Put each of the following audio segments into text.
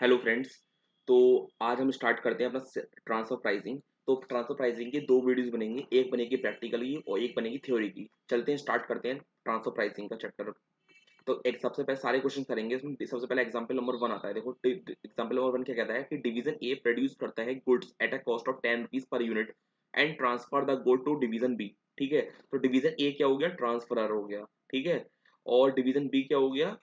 Hello friends. तो आज हम स्टार्ट करते हैं अपना ट्रांसफर प्राइसिंग। तो ट्रांसफर प्राइसिंग की दो वीडियोस बनेंगी, एक बनेगी प्रैक्टिकल की और एक बनेगी थ्योरी की। चलते हैं, स्टार्ट करते हैं ट्रांसफर प्राइसिंग का चैप्टर। तो एक सबसे पहले सारे क्वेश्चन करेंगे। इसमें सबसे पहले एग्जांपल नंबर 1 आता है। देखो एग्जांपल नंबर 1 क्या कहता है कि डिवीजन ए प्रोड्यूस करता है goods at a cost of 10 rupees per unit and transfer the good to division B. ठीक है, तो डिवीजन ए क्या हो गया, ट्रांसफरर हो गया। ठीक है, और डिवीजन बी क्या हो गया,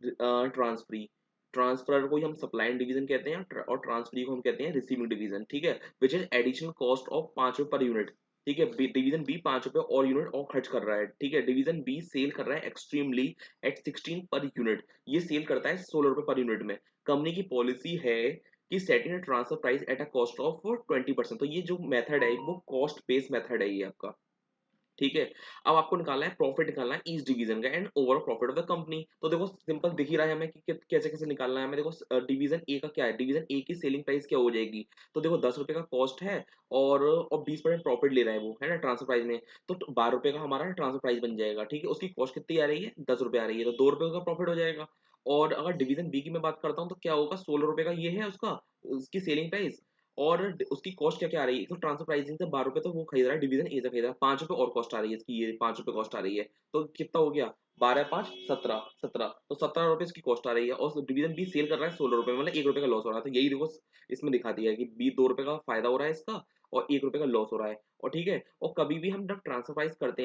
ट्रांसफरी। ट्रांसफरर को ही हम सप्लाई डिवीजन कहते हैं और ट्रांसफरी को हम कहते हैं रिसीविंग डिवीजन। ठीक है, which is additional cost of 5 रुपए पर यूनिट। ठीक है, डिवीजन बी 5 रुपए और यूनिट और खर्च कर रहा है। ठीक है, डिवीजन बी सेल कर रहा है एक्सट्रीमली एट 16 पर यूनिट। ये सेल करता है 16 रुपए पर यूनिट में। कंपनी की पॉलिसी है कि setting transfer price at a cost of 20%। तो ये जो मेथड है वो कॉस्ट बेस्ड मेथड है ये आपका। ठीक है, अब आपको निकालना है प्रॉफिट, निकालना है ईच डिवीजन का and overall profit of the company. तो देखो सिंपल दिख ही रहा है हमें कि कैसे कैसे निकालना है हमें। देखो डिवीजन ए का क्या है, डिवीजन ए की सेलिंग प्राइस क्या हो जाएगी। तो देखो 10 रुपए का कॉस्ट है और 20% प्रॉफिट ले रहा है वो, है ना, ट्रांसफर प्राइस में। तो 12 रुपए का हमारा ट्रांसफर प्राइस बन जाएगा। ठीक है, उसकी कॉस्ट कितनी आ रही है, 10 रुपए आ रही है, तो 2 रुपए का प्रॉफिट हो जाएगा। और अगर डिवीजन बी की मैं बात करता हूँ तो क्या होगा, 16 रुपए का ये है उसका, उसकी सेलिंग प्राइस। और उसकी कॉस्ट क्या क्या आ रही है, तो ट्रांसफर प्राइसिंग से 12 रुपए तो वो खरीद रहा है, डिवीजन ए से खरीद रहा है, 5 रुपए और कॉस्ट आ रही है इसकी, ये 5 रुपए कॉस्ट आ रही है। तो कितना हो गया, 12 5 17, तो 17 रुपए इसकी कॉस्ट आ रही है और डिवीजन बी सेल कर रहा है 16 रुपए, मतलब 1 रुपए का लॉस हो रहा है। तो यही देखो इसमें दिखा दिया है कि बी 2 रुपए का फायदा हो रहा है इसका और 1 रुपए का लॉस हो रहा है। और ठीक है, और कभी भी हम जब ट्रांसफर करते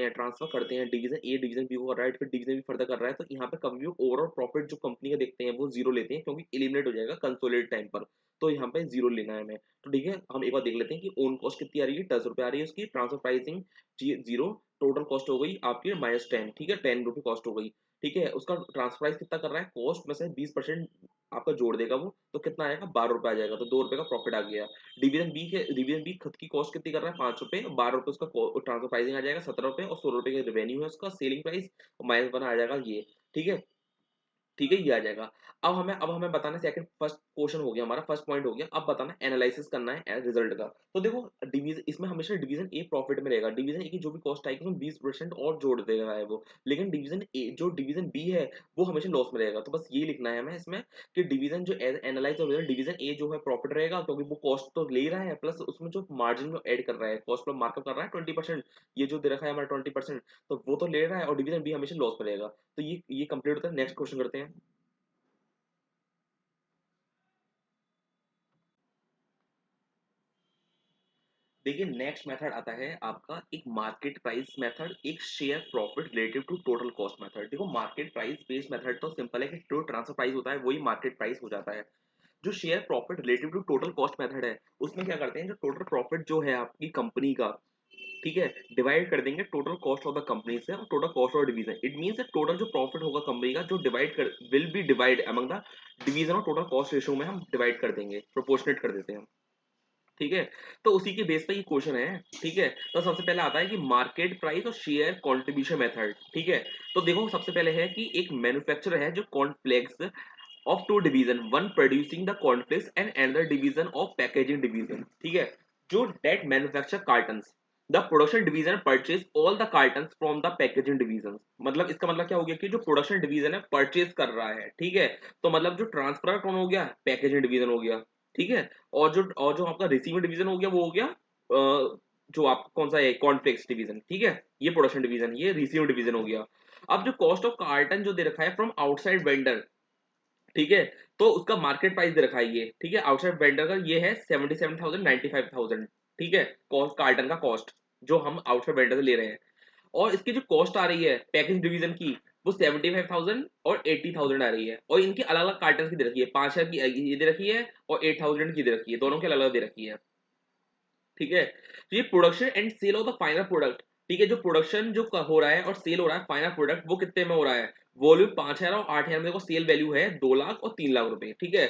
हैं डिवीजन ए डिवीजन बी को कर रहा है, फिर डिवीजन बी फर्दर कर रहा है, तो यहाँ पे कभी भी ओवरऑल प्रॉफिट जो कंपनी का देखते हैं वो जीरो लेते हैं, क्योंकि एलिमिनेट हो जाएगा कंसोलिडेट टाइम पर। तो यहाँ पे जीरो लेना है हमें। तो ठीक है, हम एक बार देख लेते हैं कि ओन कॉस्ट कितनी आ रही है, 10 रुपए आ रही है उसकी। Transfer pricing zero, total cost हो गई आपकी -10। ठीक है, 10 रुपए कॉस्ट हो गई। ठीक है, उसका ट्रांसफर प्राइस कितना कर रहा है, कॉस्ट में से 20% आपका जोड़ देगा वो, तो कितना आएगा, 12 रुपए आ जाएगा। तो 2 रुपए का प्रॉफिट आ गया। डिवीजन बी खुद की कॉस्ट कितनी कर रहा है, 5 रुपए, 12 रुपए उसका ट्रांसफर प्राइसिंग आ जाएगा, 17 रुपए, और 16 रुपए का रेवेन्यू है उसका, सेलिंग प्राइस, -1 आ जाएगा ये। ठीक है, ठीक है, ये आ जाएगा। अब हमें बताना सेकंड, फर्स्ट क्वेश्चन हो गया हमारा, फर्स्ट पॉइंट हो गया। अब बताना एनालिसिस करना है रिजल्ट का। तो देखो डिवीजन, इसमें हमेशा डिवीजन ए प्रॉफिट में रहेगा। डिवीजन ए की जो भी कॉस्ट आएगी उसमें 20% और जोड़ दे रहा है वो। लेकिन डिवीजन ए जो डिवीजन बी है वो हमेशा लॉस में रहेगा। तो बस ये लिखना है हमें इसमें कि डिवीजन जो एनालाइज हो डिवीजन ए जो है प्रॉफिट रहेगा, क्योंकि वो कॉस्ट तो ले ही रहा है, प्लस उसमें जो मार्जिन में ऐड कर रहा है, कॉस्ट पर मार्कअप कर रहा है 20%। ये जो दे रखा है हमारा 20%, तो वो तो ले रहा है, और डिवीजन बी हमेशा लॉस में रहेगा। तो ये कंप्लीट होता है। नेक्स्ट क्वेश्चन करते हैं। देखिए नेक्स्ट मेथड आता है आपका एक मार्केट प्राइस मेथड, एक share profit relative to total cost method. देखो मार्केट प्राइस बेस्ड मेथड तो सिंपल है कि जो ट्रांसफर प्राइस होता है वही मार्केट प्राइस हो जाता है। जो share profit relative to total cost method है उसमें क्या करते हैं, जो टोटल प्रॉफिट जो है आपकी कंपनी का, ठीक है, डिवाइड कर देंगे total cost of the company से और total cost of division. It means total जो प्रॉफिट होगा कंपनी का, जो डिवाइड कर will be divide among the division और टोटल कॉस्ट रेशियो में हम डिवाइड कर देंगे, प्रोपोर्शनेट कर देते हैं। ठीक है, तो उसी के बेस पे ये क्वेश्चन है। ठीक है, तो सबसे पहले आता है कि मार्केट प्राइस और शेयर कंट्रीब्यूशन मेथड। ठीक है, तो देखो सबसे पहले है कि एक मैन्युफैक्चरर है जो cornflakes of two division, one producing the cornflakes and another division of packaging division. ठीक है, जो that manufacture cartons, the production division purchase all the cartons from the packaging division. मतलब इसका मतलब क्या हो गया कि जो प्रोडक्शन डिवीजन है परचेज कर रहा है। ठीक है, तो मतलब जो ट्रांसफर कौन हो गया, पैकेजिंग डिवीजन हो गया। ठीक है, और जो आपका रिसीविंग डिवीजन हो गया वो हो गया जो आप कौन सा है, कॉर्नफ्लेक्स डिवीजन। ठीक है, ये प्रोडक्शन डिवीजन, ये रिसीविंग डिवीजन हो गया। अब जो कॉस्ट ऑफ कार्टन जो दे रखा है फ्रॉम आउटसाइड वेंडर, ठीक है, तो उसका मार्केट प्राइस दे रखा है ये। ठीक है, आउटसाइड वेंडर का ये है 77,000 95,000। ठीक है, कॉस्ट कार्टन का कॉस्ट जो हम आउटसाइड वेंडर से ले रहे हैं। और इसकी जो कॉस्ट आ रही है पैकेज डिवीजन की, वो 75,000 और 80,000 आ रही है। और इनकी अलग अलग कार्टन की दे रखी है, 5,000 की ये दे रखी है और 8,000 की दे रखी है, दोनों की अलग अलग दे रखी है। ठीक है, तो ये production and sale of the final product. ठीक है, जो प्रोडक्शन जो हो रहा है और सेल हो रहा है फाइनल प्रोडक्ट, वो कितने में हो रहा है, वॉल्यूम 5,000 और 8,000 में। देखो सेल वैल्यू है 2 लाख और 3 लाख रुपए। ठीक है,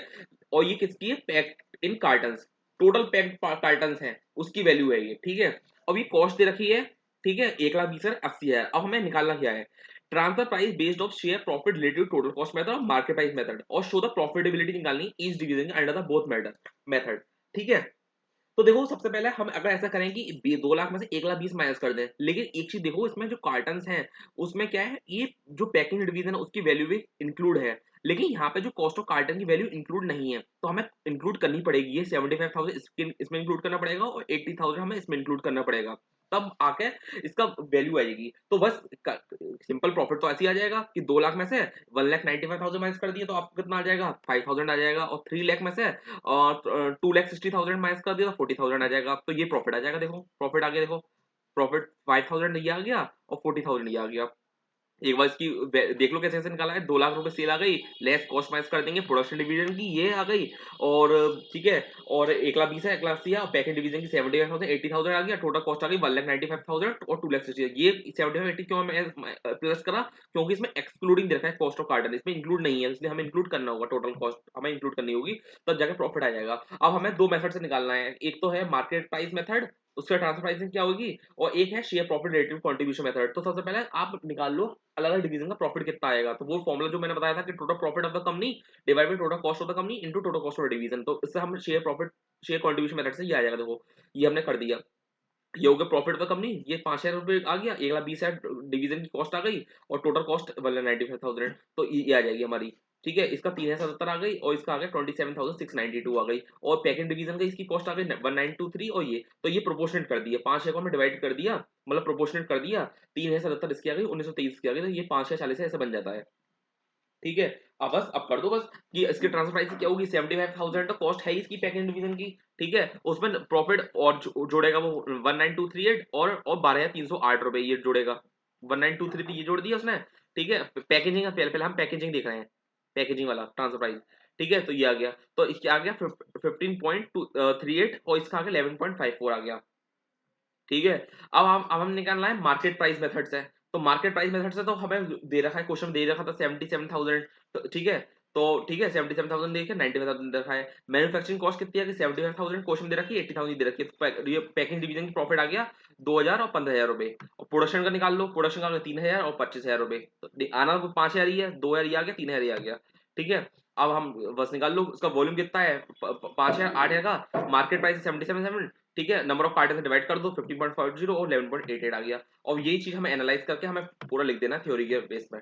और ये किसकी है, packed in cottons, total packed cottons है उसकी वैल्यू है ये। ठीक है, अब ये कॉस्ट दे रखी है। ठीक है, 1,20,80,000। अब हमें निकालना क्या है, transfer price based of share profit related total cost method और मार्केट प्राइस मेथड, और शो द प्रॉफिटेबिलिटी निकालनी each division under the both method. ठीक है, तो देखो सबसे पहले हम अगर ऐसा करें कि 2 लाख में से 1,20,000 माइनस कर दें, लेकिन एक चीज देखो इसमें जो कार्टन्स हैं उसमें क्या है, ये जो पैकिंग डिवीजन है उसकी वैल्यू भी इंक्लूड है। लेकिन यहाँ पे जो कॉस्ट ऑफ कार्टन की वैल्यू इंक्लूड नहीं है, तो हमें इंक्लूड करनी पड़ेगी। ये 75,000 इसमें इंक्लूड करना पड़ेगा और 80,000 हमें इसमें इंक्लूड करना पड़ेगा, तब आके इसका वैल्यू आएगी। तो बस सिंपल प्रॉफिट तो ऐसे ही आ जाएगा कि 2 लाख में से 1,95,000 माइनस कर दिए तो आपको कितना आ जाएगा, 5,000 आ जाएगा। और 3 लाख में से 2,60,000 माइनस कर दिया तो 40,000 आ जाएगा। तो ये प्रॉफिट आ जाएगा। देखो प्रॉफिट आ गया, देखो प्रॉफिट 5,000 ये आ गया और 40,000 ये आ गया। एक बार इसकी देख लो कैसे कैसे निकाला है। 2 लाख रुपए सेल आ गई, लेस कॉस्ट माइनस कर देंगे प्रोडक्शन डिवीजन की, ये आ गई। और ठीक है, और 1,20,000 है, 1,80,000 या पैकेज डिवीजन की 75,000 80,000 आ गया। टोटल कॉस्ट आ गई 1,95,000 और 2,60,000। ये 75 80 क्यों मैं प्लस करा, क्योंकि इसमें एक्सक्लूडिंग दे रखा है कॉस्ट ऑफ कार्टन, इसमें इंक्लूड नहीं है, इसलिए हमें इंक्लूड करना होगा। टोटल कॉस्ट हमें इंक्लूड करनी होगी, तब जाके प्रॉफिट आ जाएगा। अब हमें दो मेथड से निकालना है, एक तो है मार्केट प्राइस मेथड, उससे ट्रांसफर प्राइसिंग क्या होगी, और एक है share profit relative contribution method. तो सबसे पहले आप निकाल लो अलग अलग डिवीजन का प्रॉफिट कितना आएगा। तो वो फॉर्मूला जो मैंने बताया था कि total profit of the company divide by total cost of the company into total cost of division, तो इससे हम share profit share contribution method से ये आ जाएगा। देखो ये हमने कर दिया, ये हो गया प्रॉफिट ऑफ द कंपनी, ये 5,000 रुपए आ गया, 1,20,000 डिवीजन की कॉस्ट आ गई और टोटल कॉस्ट 1,95,000, तो ये आ जाएगी हमारी। ठीक है, इसका 3,077 आ गई और इसका आ गया 27,692 आ गई। और पैकेज डिवीजन का इसकी कॉस्ट आ गई 1,923। और ये तो ये प्रोपोर्शनेट कर दिया, 5 को में डिवाइड कर दिया, मतलब प्रोपोर्शनेट कर दिया। 3,077 इसकी आ गई, 1923 की आ गई, तो ये 5,40 ऐसे बन जाता है। ठीक है, अब बस अब कर दो बस कि इसकी ट्रांसफर प्राइस क्या होगी, 75,000 तो कॉस्ट है ही इसकी पैकेज डिवीजन की। ठीक है, उसमें प्रॉफिट और जोड़ेगा वो 19,238 और 12,308 रुपए ये जोड़ेगा। 19,233 ये जोड़ दिया उसने। ठीक है, पैकेजिंग का पहले पहले हम पैकेजिंग देख रहे हैं, पैकेजिंग वाला ट्रांसफर प्राइस। ठीक है, तो ये आ गया, तो इसके आ गया 15.38 और इसका आ गया 11.54 आ गया। ठीक है, अब हम निकालना है मार्केट प्राइस मेथड से। तो मार्केट प्राइस मेथड से तो हमें दे रखा है, क्वेश्चन दे रखा था 77,000। तो ठीक है, तो ठीक है 77,000 दे रखा है, 95,000 दे रखा है। मैन्युफैक्चरिंग कॉस्ट कितनी है कि 75,000 क्वेश्चन दे रखी है, 80,000 दे रखी है। तो ये पैकिंग डिवीजन की प्रॉफिट आ गया 2,000 और 15,000 रुपए। और प्रोडक्शन का निकाल लो, प्रोडक्शन का आ गया 3,000 और 25,000 रुपए। तो आना तो 5,000 ही है, 2,000 ये आ गया, 3,000 ये आ गया। ठीक है, अब हम बस निकाल लो उसका वॉल्यूम कितना है, 5,000 8,000 का, मार्केट प्राइस 77,700। ठीक है, नंबर ऑफ कार्टन से डिवाइड कर दो 15.50 और 11.88 आ गया। और यही चीज हमें एनालाइज करके हमें पूरा लिख देना थ्योरी के बेस में।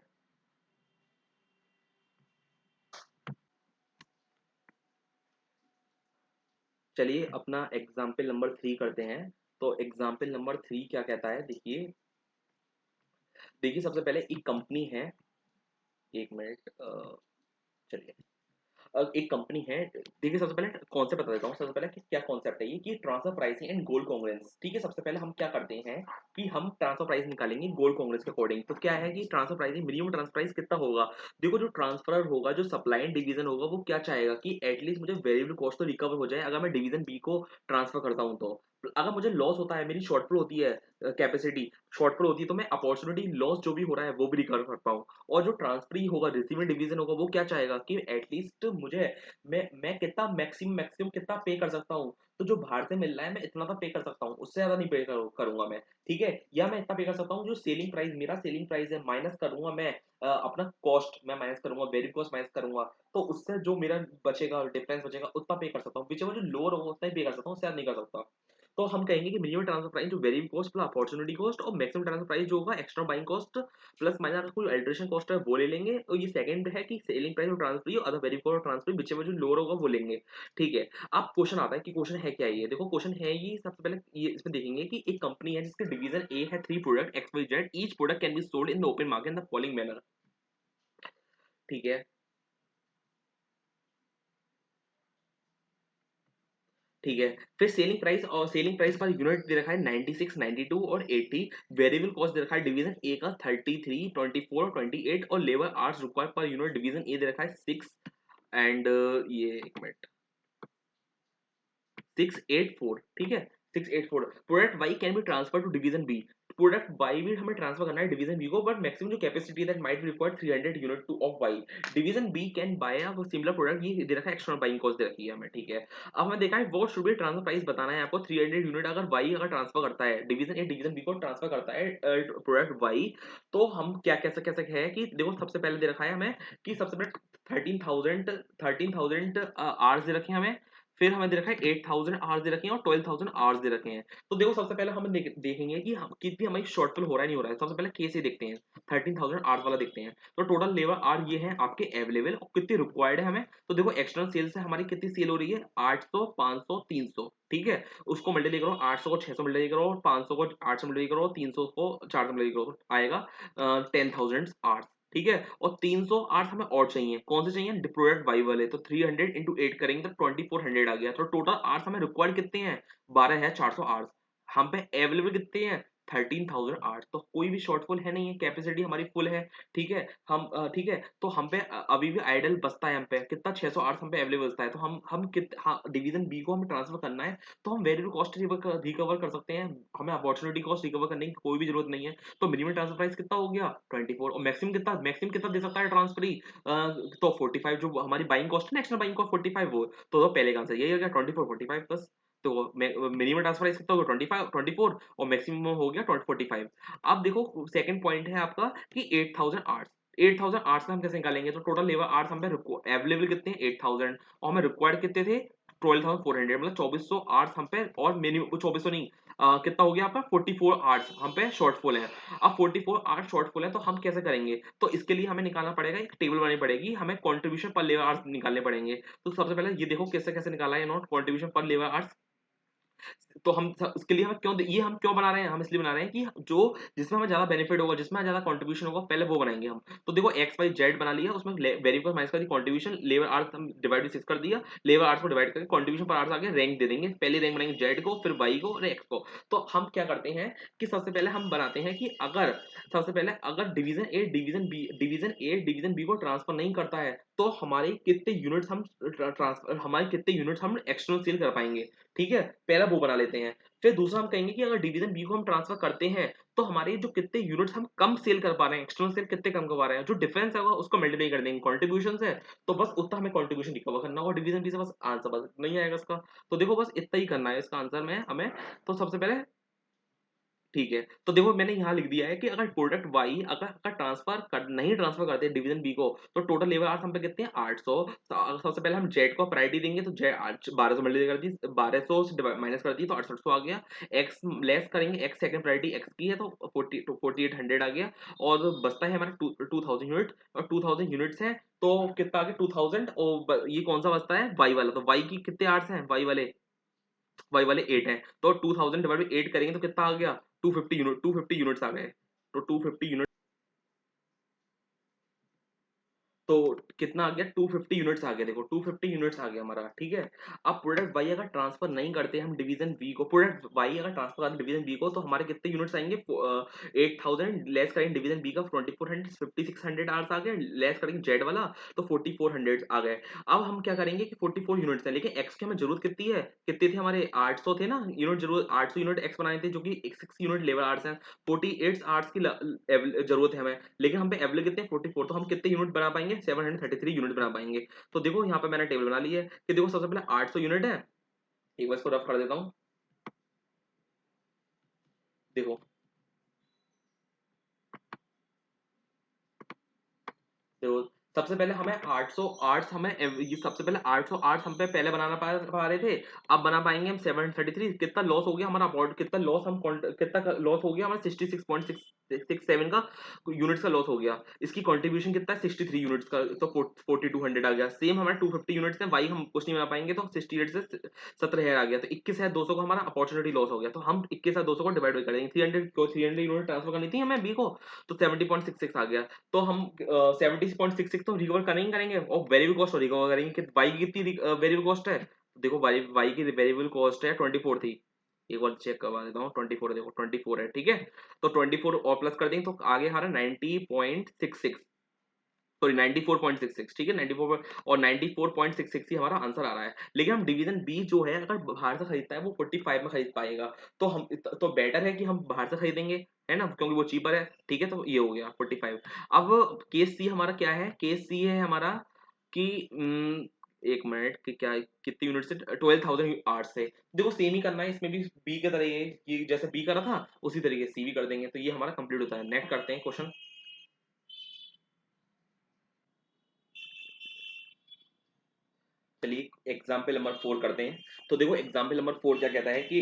चलिए अपना एग्जाम्पल नंबर 3 करते हैं। तो एग्जाम्पल नंबर 3 क्या कहता है, देखिए देखिए सबसे पहले एक कंपनी है, एक मिनट, चलिए एक कंपनी है। देखिए सबसे पहले कॉन्सेप्ट बता देता हूँ, सबसे पहले कि क्या कॉन्सेप्ट है ये, कि transfer pricing and gold congruence. ठीक है, सबसे पहले हम क्या करते हैं कि हम ट्रांसफर प्राइस निकालेंगे गोल्ड कॉन्ग्रेंस के अकॉर्डिंग। तो क्या है कि transfer pricing minimum transfer price कितना होगा। देखो जो ट्रांसफर होगा, जो सप्लाई एंड डिवीजन होगा, वो क्या चाहेगा कि एटलीस्ट मुझे वेरिएबल कॉस्ट तो रिकवर हो जाए अगर मैं डिवीजन बी को ट्रांसफर करता हूँ। तो अगर मुझे लॉस होता है, मेरी शॉर्टफॉल होती है, कैपेसिटी शॉर्टफॉल होती है, तो मैं अपॉर्चुनिटी लॉस जो भी हो रहा है वो भी रिकवर कर पाऊँ। और जो ट्रांसफर होगा, रिसीविंग डिवीजन होगा, वो क्या चाहेगा कि एटलीस्ट मुझे मैं कितना मैक्सिमम मैक्सिमम कितना पे कर सकता हूँ। तो जो बाहर से मिल रहा है मैं इतना तो पे कर सकता हूँ, उससे ज्यादा नहीं पे करूंगा मैं। ठीक है, या मैं इतना पे कर सकता हूँ, जो सेलिंग प्राइस मेरा सेलिंग प्राइस है माइनस करूंगा मैं, अपना कॉस्ट मैं माइनस करूंगा, वेरिएबल कॉस्ट माइनस करूंगा। तो उससे जो मेरा बचेगा, डिफरेंस बचेगा, उतना पे कर सकता हूँ। पीछे वो जो लोअर होगा उतना ही पे कर सकता हूँ, उससे ज्यादा नहीं कर सकता। तो हम कहेंगे कि मिनिमम ट्रांसफर प्राइस जो variable cost plus opportunity cost, और मैक्सिमम ट्रांसफर प्राइस जो होगा extra buying cost plus minus अगर कोई अल्टरेशन कॉस्ट है वो ले लेंगे। और ये सेकंड है कि सेलिंग प्राइस और ट्रांसफर अदर वेरिएबल और ट्रांसफर बीच में जो लोअर होगा वो लेंगे। ठीक है, अब क्वेश्चन आता है कि क्वेश्चन है क्या, ये देखो क्वेश्चन है ये। सबसे पहले ये इसमें देखेंगे कि एक कंपनी है जिसके डिवीजन ए है 3 product x Y z, each product can be sold in the open market in the following manner. ठीक है, ठीक है, फिर सेलिंग प्राइस, और सेलिंग प्राइस पर यूनिट दे रखा है 96 92 और 80। वेरिएबल कॉस्ट दे रखा है डिवीजन ए का 33 24 28 और labour hours required per unit division A दे रखा है 6 एंड ये एक मिनट 684। ठीक है, 684। Product y can be transfer to division B, product y भी हमें ट्रांसफर करना है डिवीजन बी को, बट मैक्सिमम जो capacity that might require 300 unit two of y. Division B can buy a similar product, ये दे रखा है एक्सटर्नल बाइंग कॉस्ट दे रखी है हमें। ठीक है, अब हमें देखा है वो शुड बी ट्रांसफर प्राइस बताना है आपको 300 यूनिट। अगर वाई अगर ट्रांसफर करता है, डिवीजन ए डिवीजन बी को ट्रांसफर करता है प्रोडक्ट वाई, तो हम क्या कैसे कैसे है कि देखो सबसे पहले दे रखा है हमें कि सबसे पहले 13,000 आवर्स दे रखे हैं हमें। फिर हमें दे रखा है 8000 आवर्स दे रखे हैं और 12000 आवर्स दे रखे हैं। तो देखो सबसे पहले हम देखेंगे कि हम कितनी हमारी शॉर्टफॉल हो रहा है नहीं हो रहा है। सबसे पहले केस ही देखते हैं, 13000 आवर्स वाला देखते हैं। तो टोटल लेबर आवर ये है आपके अवेलेबल और कितनी रिक्वायर्ड है हमें। तो देखो एक्सटर्नल सेल से हमारी कितनी सेल हो रही है, 800 500 300, ठीक है। उसको मल्टीप्लाई करो, 800 को 600 मल्टीप्लाई करो, 500 को 800 मल्टीप्लाई करो, 300 को 400 मल्टीप्लाई करो, तो आएगा 10,000 आवर्स, ठीक है। और 300 आवर्स हमें और चाहिए, कौन से चाहिए, प्रोडक्ट वाई वाले। तो 300 इंटू 8 करेंगे तो 2400 आ गया। तो टोटल आवर्स हमें रिक्वायर्ड कितने हैं, 12,400 आवर्स। हम पे अवेलेबल कितने हैं, 13,000 आवर्स। तो कोई भी शॉर्टफॉल है नहीं है, कैपेसिटी हमारी फुल है, ठीक है। ठीक है, तो हम पे अभी भी आइडल बचता है, हम पे कितना 600 आवर्स हम पे अवेलेबल बचता है। तो हम कित हाँ, डिवीजन बी को हमें ट्रांसफर करना है, तो हम वेरिएबल कॉस्ट रिकवर कर सकते हैं। हमें अपॉर्चुनिटी कॉस्ट रिकवर करने की कोई भी जरूरत नहीं है। तो मिनिमम ट्रांसफर प्राइस कितना हो गया, 24। और मैक्सिमम कितना दे सकता है ट्रांसफर ही, तो 45 जो हमारी बाइंग कॉस्ट है ना, एक्सटर्नल बाइंग कॉस्ट 45 वो। तो पहले का आंसर यही हो गया, 24 45 प्लस। तो मिनिमम ट्रांसफर प्राइस कितना होगा, 25 24, और मैक्सिमम हो गया 45। अब देखो सेकंड पॉइंट है आपका कि 8000 आवर्स। 8000 आवर्स में हम कैसे निकालेंगे, तो टोटल लेबर आवर्स हम पे अवेलेबल कितने हैं, 8000, और हमें रिक्वायर्ड कितने थे, 12,400, मतलब 2400 आवर्स हम पे, और मिनिमम 2400 नहीं, कितना हो गया आपका 44 आवर्स हम पे शॉर्टफॉल है। अब 44 आवर्स शॉर्टफॉल है, तो हम कैसे करेंगे, तो इसके लिए हमें निकालना पड़ेगा, एक टेबल बनानी पड़ेगी, हमें कंट्रीब्यूशन पर लेबर आवर्स निकालने पड़ेंगे। तो सबसे पहले ये देखो कैसे कैसे निकाला है नोट, कंट्रीब्यूशन पर लेबर आवर्स। तो हम इसके लिए हमें हम क्यों बना रहे हैं, हम इसलिए बना रहे हैं कि जो जिसमें हमें ज्यादा बेनिफिट होगा, जिसमें ज्यादा कंट्रीब्यूशन होगा, पहले वो बनाएंगे हम। तो देखो एक्स वाई जेड बना लिया, उसमें वेरिएबल माइनस कर दी कंट्रीब्यूशन, लेबर आवर्स हम डिवाइड बाई 6 कर दिया, लेबर आवर्स को डिवाइड करके कंट्रीब्यूशन पर आवर्स आ गया, रैंक दे देंगे, पहले रैंक बनाएंगे जेड को, फिर वाई को और एक्स को। तो हम क्या करते हैं कि सबसे पहले हम बनाते हैं कि अगर सबसे पहले अगर डिवीजन ए डिवीजन बी को ट्रांसफर नहीं करता है, तो हमारे कितने यूनिट्स हम ट्रांसफर हमारे कितने यूनिट्स हम एक्सटर्नल सेल कर पाएंगे, ठीक है। पहला वो बना लेते हैं। फिर दूसरा हम कहेंगे कि अगर डिवीजन बी को हम ट्रांसफर करते हैं, तो हमारे जो कितने यूनिट्स हम कम सेल कर पा रहे हैं, एक्सटर्नल सेल कितने कम कर पा रहे हैं, जो डिफरेंस होगा उसको मल्टीप्लाई कर देंगे कंट्रीब्यूशन से। तो बस उतना हमें कंट्रीब्यूशन रिकवर करना होगा डिवीजन बी से, बस आंसर बस नहीं आएगा इसका। तो देखो बस इतना ही करना है इसका आंसर में हमें। तो सबसे पहले ठीक है, तो देखो मैंने यहाँ लिख दिया है कि अगर प्रोडक्ट वाई अगर नहीं ट्रांसफर करते डिवीजन बी को, तो टोटल लेबर आवर्स हम पे कितने हैं, 800। सबसे पहले हम जेड को प्रायोरिटी देंगे, तो जेड 1200 मल्टीप्लाई कर दी, 1200 से माइनस कर दी तो 6800 आ गया। एक्स लेस करेंगे, एक्स सेकंड प्रायोरिटी एक्स की है, तो 4800 आ गया। और बचता है हमारा 2000 यूनिट, और 2000 यूनिट्स है, तो कितना आ गया 2000। और ये कौन सा बचता है, वाई वाला। तो वाई की कितने आवर्स हैं, वाई वाले 8 हैं, तो 2000 डिवाइड बाई 8 करेंगे तो कितना आ गया, 250 यूनिट्स आ गए। तो 250 यूनिट, तो कितना आ गया, 250 यूनिट्स आ गया। देखो 250 यूनिट्स आ गया हमारा, ठीक है। अब प्रोडक्ट वाई अगर ट्रांसफर नहीं करते हम डिवीजन बी को, प्रोडक्ट वाई अगर ट्रांसफर करते डिवीजन बी को, तो हमारे कितने यूनिट्स आएंगे, 8000 लेस करेंगे डिवीजन बी का 2400, 5600 आवर्स आ गए, लेस करेंगे जेड वाला, तो 4400 आ गए। अब हम क्या करेंगे कि 44 यूनिट्स है, लेकिन एक्स की हमें जरूरत कितनी है, कितने थे हमारे, 800 थे ना यूनिट, जरूरत 800 यूनिट एक्स बनाए थे, जो कि 6 यूनिट लेबर आवर्स हैं। 48 आवर्स की जरूरत है हमें, लेकिन हम पे अवेलेबल कितने हैं, 44। तो हम कितने यूनिट बना पाएंगे, 733 यूनिट बना पाएंगे। तो देखो यहाँ पे मैंने टेबल बना ली है कि देखो सबसे पहले 800 यूनिट है, एक बार इसको रफ कर देता हूँ। देखो तो सबसे पहले हमें 800 आर्ट्स हमें ये सबसे पहले 800 आर्ट्स हम पे पहले बनाना पा रहे थे। अब बना पाएंगे हम 733। कितना लॉस हो गया हमारा अबाउट, कितना लॉस कितना लॉस हो गया हमारा, 66.667 का यूनिट्स का लॉस हो गया। इसकी कंट्रीब्यूशन कितना है, 63 यूनिट्स का, तो 4200 आ गया। सेम हमारा 250 यूनिट्स है, वाई हम कुछ नहीं बना पाएंगे, तो 68 से 17,000 आ गया। तो 21,200 का हमारा अपॉर्चुनिटी लॉस हो गया। तो हम 21,200 को डिवाइड कर देंगे, 300 यूनिट ट्रांसफर करनी थी हमें बी को, तो 70.66 आ गया। तो हम 70.66 तो रिकवर करेंगे और वेरिएबल कॉस्ट रिकवर करेंगे कि वाई की कितनी वेरिएबल कॉस्ट है। देखो वाई की वेरिएबल कॉस्ट है 24 थी, एक बार चेक करवा देता हूँ, 24 देखो 24 है, ठीक है। तो 24 और प्लस कर देंगे तो आगे हमारा 90.66, सॉरी 94.66, ठीक है। 94 और 94.66 ही हमारा आंसर आ रहा है। लेकिन हम डिवीजन बी जो है अगर बाहर से खरीदता है वो 45 में खरीद पाएगा, तो तो बेटर है कि हम बाहर से खरीदेंगे, है ना, क्योंकि वो चीपर है, ठीक है। तो ये हो गया 45। अब केस सी हमारा क्या है, केस सी है हमारा कि एक मिनट कि क्या कितनी यूनिट से, 12,000 आवर्स से। देखो सेम ही करना है इसमें भी, बी के तरह ये जैसे बी करा था उसी तरीके से सी भी कर देंगे, तो ये हमारा कंप्लीट होता है। नेक्स्ट करते हैं क्वेश्चन। चलिए एग्जाम्पल नंबर 4 करते हैं। तो देखो एग्जाम्पल नंबर 4 क्या कहता है कि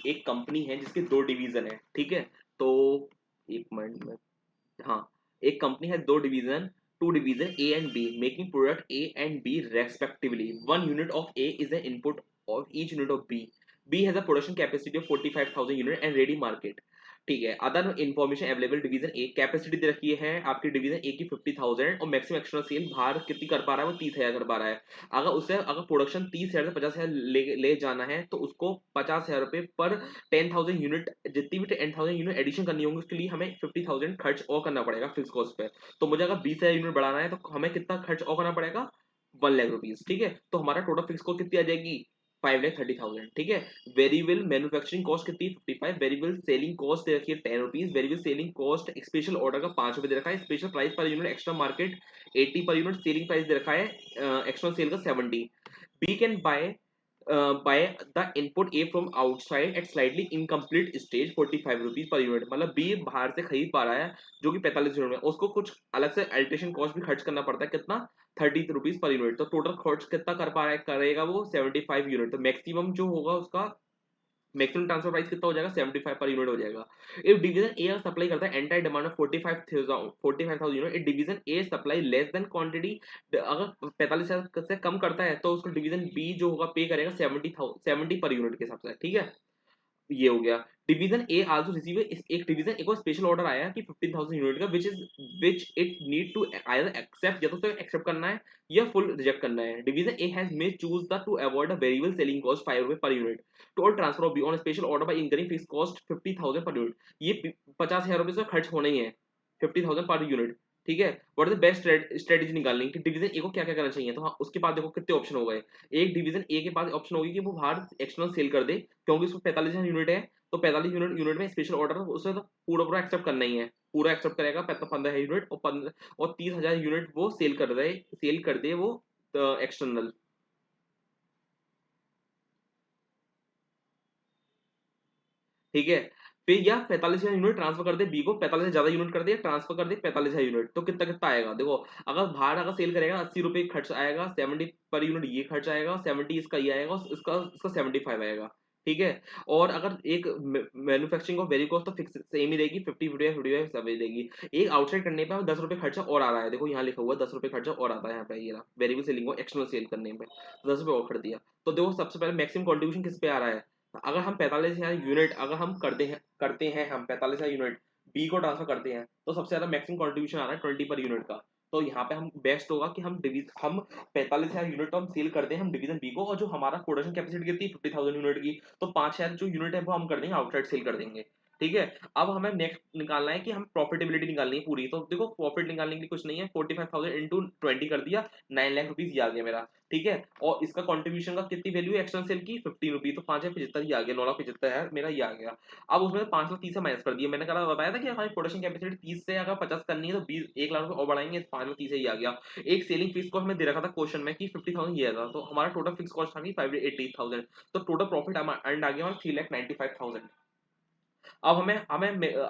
एक कंपनी है जिसके दो डिवीजन है, ठीक है। तो एक मिनट में, हाँ, एक कंपनी है दो division, two division A and B making product A and B respectively. One unit of A is the input of each unit of B. B has a production capacity of 45,000 unit and ready market. ठीक है, other information available division A, capacity दे रखी है आपकी division A की 50,000 और maximum external cell बाहर कितनी कर पा रहा है, वो 30,000 कर पा रहा है। अगर प्रोडक्शन 30,000 से 50,000 ले जाना है तो उसको 50,000 रुपए पर 10,000 यूनिट, जितनी भी 10,000 यूनिट एडिशन करनी होंगी उसके लिए हमें 50,000 खर्च और करना पड़ेगा फिक्स कॉस्ट पे। तो मुझे अगर 20,000 यूनिट बढ़ाना है तो हमें कितना खर्च और करना पड़ेगा, 1,00,000 रुपीज। ठीक है, तो हमारा टोटल फिक्स कॉस्ट कितनी आ जाएगी, 5,30,000। ठीक है, वेरिएबल मैन्युफैक्चरिंग कॉस्ट कितनी, 55। वेरिएबल सेलिंग कॉस्ट दे रखी है 10 rupees. Variable selling cost special order का 5 रुपए दे रखा है। Special price per unit extra market 80 per unit. Selling price दे रखा है एक्स्ट्रा सेल का 70। B can buy the input A from outside at slightly incomplete stage 45 rupees per unit. मतलब B बाहर से खरीद पा रहा है जो कि 45 यूनिट में, उसको कुछ अलग से अल्ट्रेशन कॉस्ट भी खर्च करना पड़ता है, कितना, 30 रुपीज पर यूनिट। तो टोटल खर्च कितना कर पा रहा है, करेगा वो 75 यूनिट। तो मैक्सिमम जो होगा उसका मैक्सिमम ट्रांसफर प्राइस कितना हो जाएगा, 75 पर यूनिट हो जाएगा। इफ डिवीजन ए सप्लाई करता है entire demand of 45,000 unit, if division A supply less than quantity, अगर 45,000 से कम करता है तो उसको डिवीजन बी जो होगा पे करेगा 70 पर यूनिट के हिसाब से। ठीक है, ये हो गया। डिवीजन ए आल्सो रिसीव, एक डिवीजन एक और स्पेशल ऑर्डर आया कि 15,000 यूनिट का, which it need to either accept, या तो उसे एक्सेप्ट करना है या फुल रिजेक्ट करना है। Division A has may choose the to avoid a variable selling cost 5 रुपए per unit total transfer of B on special order by incurring fix cost 50,000 per unit. ये 50,000 रुपए से खर्च होना ही है, 50,000 पर यूनिट। ठीक है, what is the best strategy निकालने की, डिवीजन ए को क्या क्या करना चाहिए। तो हाँ, उसके बाद देखो कितने ऑप्शन हो गए। एक डिवीजन ए के पास ऑप्शन होगी कि वो बाहर एक्सटर्नल सेल कर दे, क्योंकि उसको 45,000 यूनिट है। तो 45 यूनिट में स्पेशल ऑर्डर उसे तो पूरा पूरा एक्सेप्ट करना ही है, पूरा एक्सेप्ट करेगा 15 यूनिट, और 30,000 यूनिट वो सेल कर दे वो एक्सटर्नल। ठीक है, फिर या 45,000 यूनिट ट्रांसफर कर दे बी को, 45 से ज्यादा यूनिट कर दे, ट्रांसफर कर दे 45,000 यूनिट। तो कितना कितना आएगा देखो, अगर बाहर अगर सेल करेगा 80 रुपए खर्च आएगा, 70 पर यूनिट ये खर्च आएगा, 70 इसका ये आएगा, इसका इसका 75 आएगा। ठीक है, और अगर एक मैन्युफैक्चरिंग और वेरी कॉस्ट तो फिक्स सेम ही रहेगी, 50 सब ही रहेगी। एक आउटसाइड करने पे 10 रुपए खर्चा और आ रहा है, देखो यहाँ लिखा हुआ 10 रुपए खर्चा और आता है यहाँ पे, ये वेरिएबल सेलिंग को एक्सटर्नल सेल करने पे 10 रुपए और कर दिया। तो देखो सबसे पहले मैक्सिमम कंट्रीब्यूशन किस पे आ रहा है, अगर हम 45,000 यूनिट अगर हम करते हैं हम 45,000 यूनिट बी को ट्रांसफर करते हैं, तो सबसे ज्यादा मैक्सिमम कंट्रीब्यूशन आ रहा है 20 पर यूनिट का। तो यहाँ पे हम बेस्ट होगा कि हम 45,000 यूनिट तो हम सेल करते हैं हम डिवीजन बी को, और जो हमारा प्रोडक्शन कैपेसिटी कितनी 50,000 यूनिट की, तो 5,000 जो यूनिट है वो हम कर देंगे आउटसाइड सेल कर देंगे। ठीक है, अब हमें नेक्स्ट निकालना है कि हम प्रॉफिटेबिलिटी निकालनी है पूरी। तो देखो प्रॉफिट निकालने के लिए कुछ नहीं है, 45,000 इंटू 20 कर दिया, 9 लाख रुपीज ये आ गया मेरा। ठीक है, और इसका कंट्रीब्यूशन का कितनी वैल्यू है एक्सटर्नल सेल की, 15 रुपीज। तो 5,75 ही आ गया, 9,75,000 मेरा ये आ गया। अब उसमें 5,30 से माइनस कर दिया, मैंने कहा बताया था कि हमारी प्रोडक्शन कैपेसिटी 30 से अगर 50 करनी है तो 1 लाख रुपए और बढ़ाएंगे, 5,30 ही आ गया। एक सेलिंग फीस को हमें दे रखा था क्वेश्चन में कि 50,000 ये था, तो हमारा टोटल फिक्स कॉस्ट था कि 5,80,000। तो टोटल प्रॉफिट अर्न आ गया हमारा 3,95,000। अब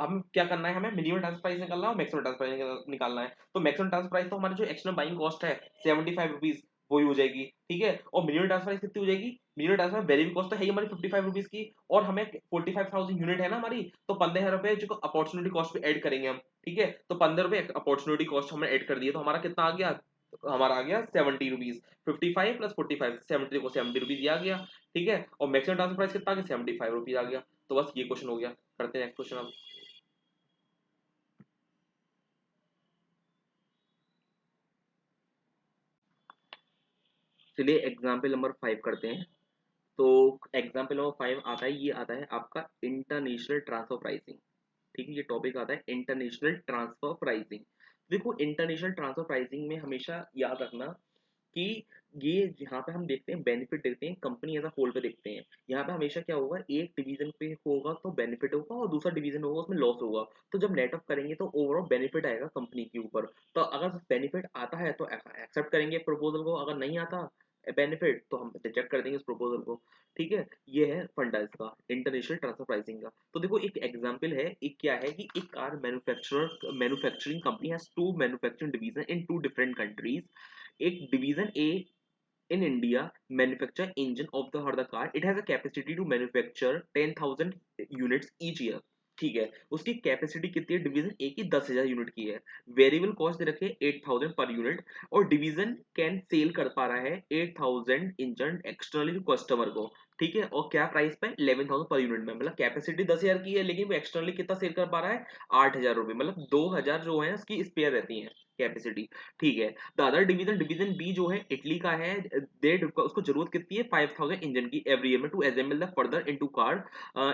हम क्या करना है, हमें मिनिमम ट्रांसफर प्राइस निकालना है और मैक्सिमम ट्रांसफर प्राइस निकालना है। तो मैक्सिमम ट्रांसफर प्राइस तो हमारी जो एक्सटर्नल बाइंग कॉस्ट है 75 रुपीज वही हो जाएगी। ठीक है, और मिनिमम ट्रांसफर प्राइस कितनी हो जाएगी, मिनिमम ट्रांसफर वेरिएबल कॉस्ट तो है ही हमारी 55 रुपीज की, और हमें 45,000 यूनिट है ना हमारी, तो 15,000 रुपए जो अपॉर्चुनिटी कॉस्ट पे ऐड करेंगे हम। ठीक है, तो 15 रुपए अपॉर्चुनिटी कॉस्ट हमने ऐड कर दिए, तो हमारा कितना आ गया, तो हमारा आ गया 70 रुपीज। 55 प्लस 45 70 को 70 रुपीज ये आ गया। ठीक है, और मैक्सिमम ट्रांसफर प्राइस कितना आ गया, 75 रुपीज आ गया। तो बस ये क्वेश्चन हो गया, करते हैं नेक्स्ट क्वेश्चन अब। चलिए एग्जाम्पल नंबर 5 करते हैं। तो एग्जाम्पल नंबर 5 आता है, ये आता है आपका इंटरनेशनल ट्रांसफर प्राइसिंग। ठीक है, ये टॉपिक आता है इंटरनेशनल ट्रांसफर प्राइसिंग। देखो इंटरनेशनल ट्रांसफर प्राइसिंग में हमेशा याद रखना कि ये यहाँ पे हम देखते हैं बेनिफिट देखते हैं, कंपनी एज अ होल पे देखते हैं। यहाँ पे हमेशा क्या होगा, एक डिवीजन पे होगा तो बेनिफिट होगा और दूसरा डिवीजन होगा उसमें लॉस होगा। तो जब नेट ऑफ करेंगे तो ओवरऑल बेनिफिट आएगा कंपनी के ऊपर। तो अगर बेनिफिट आता है तो एक्सेप्ट करेंगे प्रपोजल को, अगर नहीं आता बेनिफिट तो हम रिजेक्ट कर देंगे इस प्रपोजल को। ठीक है, ये है फंडा इसका इंटरनेशनल ट्रांसफर प्राइसिंग का। तो देखो एक एग्जांपल है, एक क्या है कि एक car manufacturing company has two manufacturing division in two different countries. एक division A in India manufacture engine of the car. It has a capacity to manufacture 10,000 units each year. ठीक है, उसकी कैपेसिटी कितनी है डिवीजन ए की 10,000 unit की है। Variable cost दे रखे 8,000 पर यूनिट और डिवीजन कैन सेल कर पा रहा है 8,000 इंजन एक्सटर्नली टू कस्टमर को। ठीक है, और क्या प्राइस पे 11,000 पर यूनिट में, मतलब कैपेसिटी 10,000 की है लेकिन वो एक्सटर्नली कितना सेल कर पा रहा है 8,000 रुपए, मतलब 2,000 जो है उसकी स्पेयर रहती है कैपेसिटी। ठीक है, the other division division B जो है इटली का है, दे उसको जरूरत कितनी है 5,000 इंजन की एवरी ईयर में to assemble the further into car.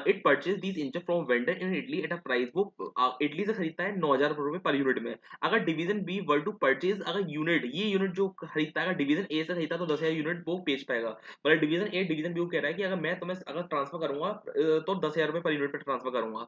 It purchase these engine from vendor in Italy at a price, वो इटली से खरीदता है 9,000 रुपए पर यूनिट में। अगर division B were to purchase, अगर यूनिट ये यूनिट जो खरीदता है अगर डिवीजन ए से खरीदता है तो 10,000 यूनिट वो बेच पाएगा। मतलब डिवीजन ए डिवीजन बी को कह रहा है कि अगर मैं तुम्हें अगर ट्रांसफर करूंगा तो 10,000 रुपए पर यूनिट पर ट्रांसफर करूंगा।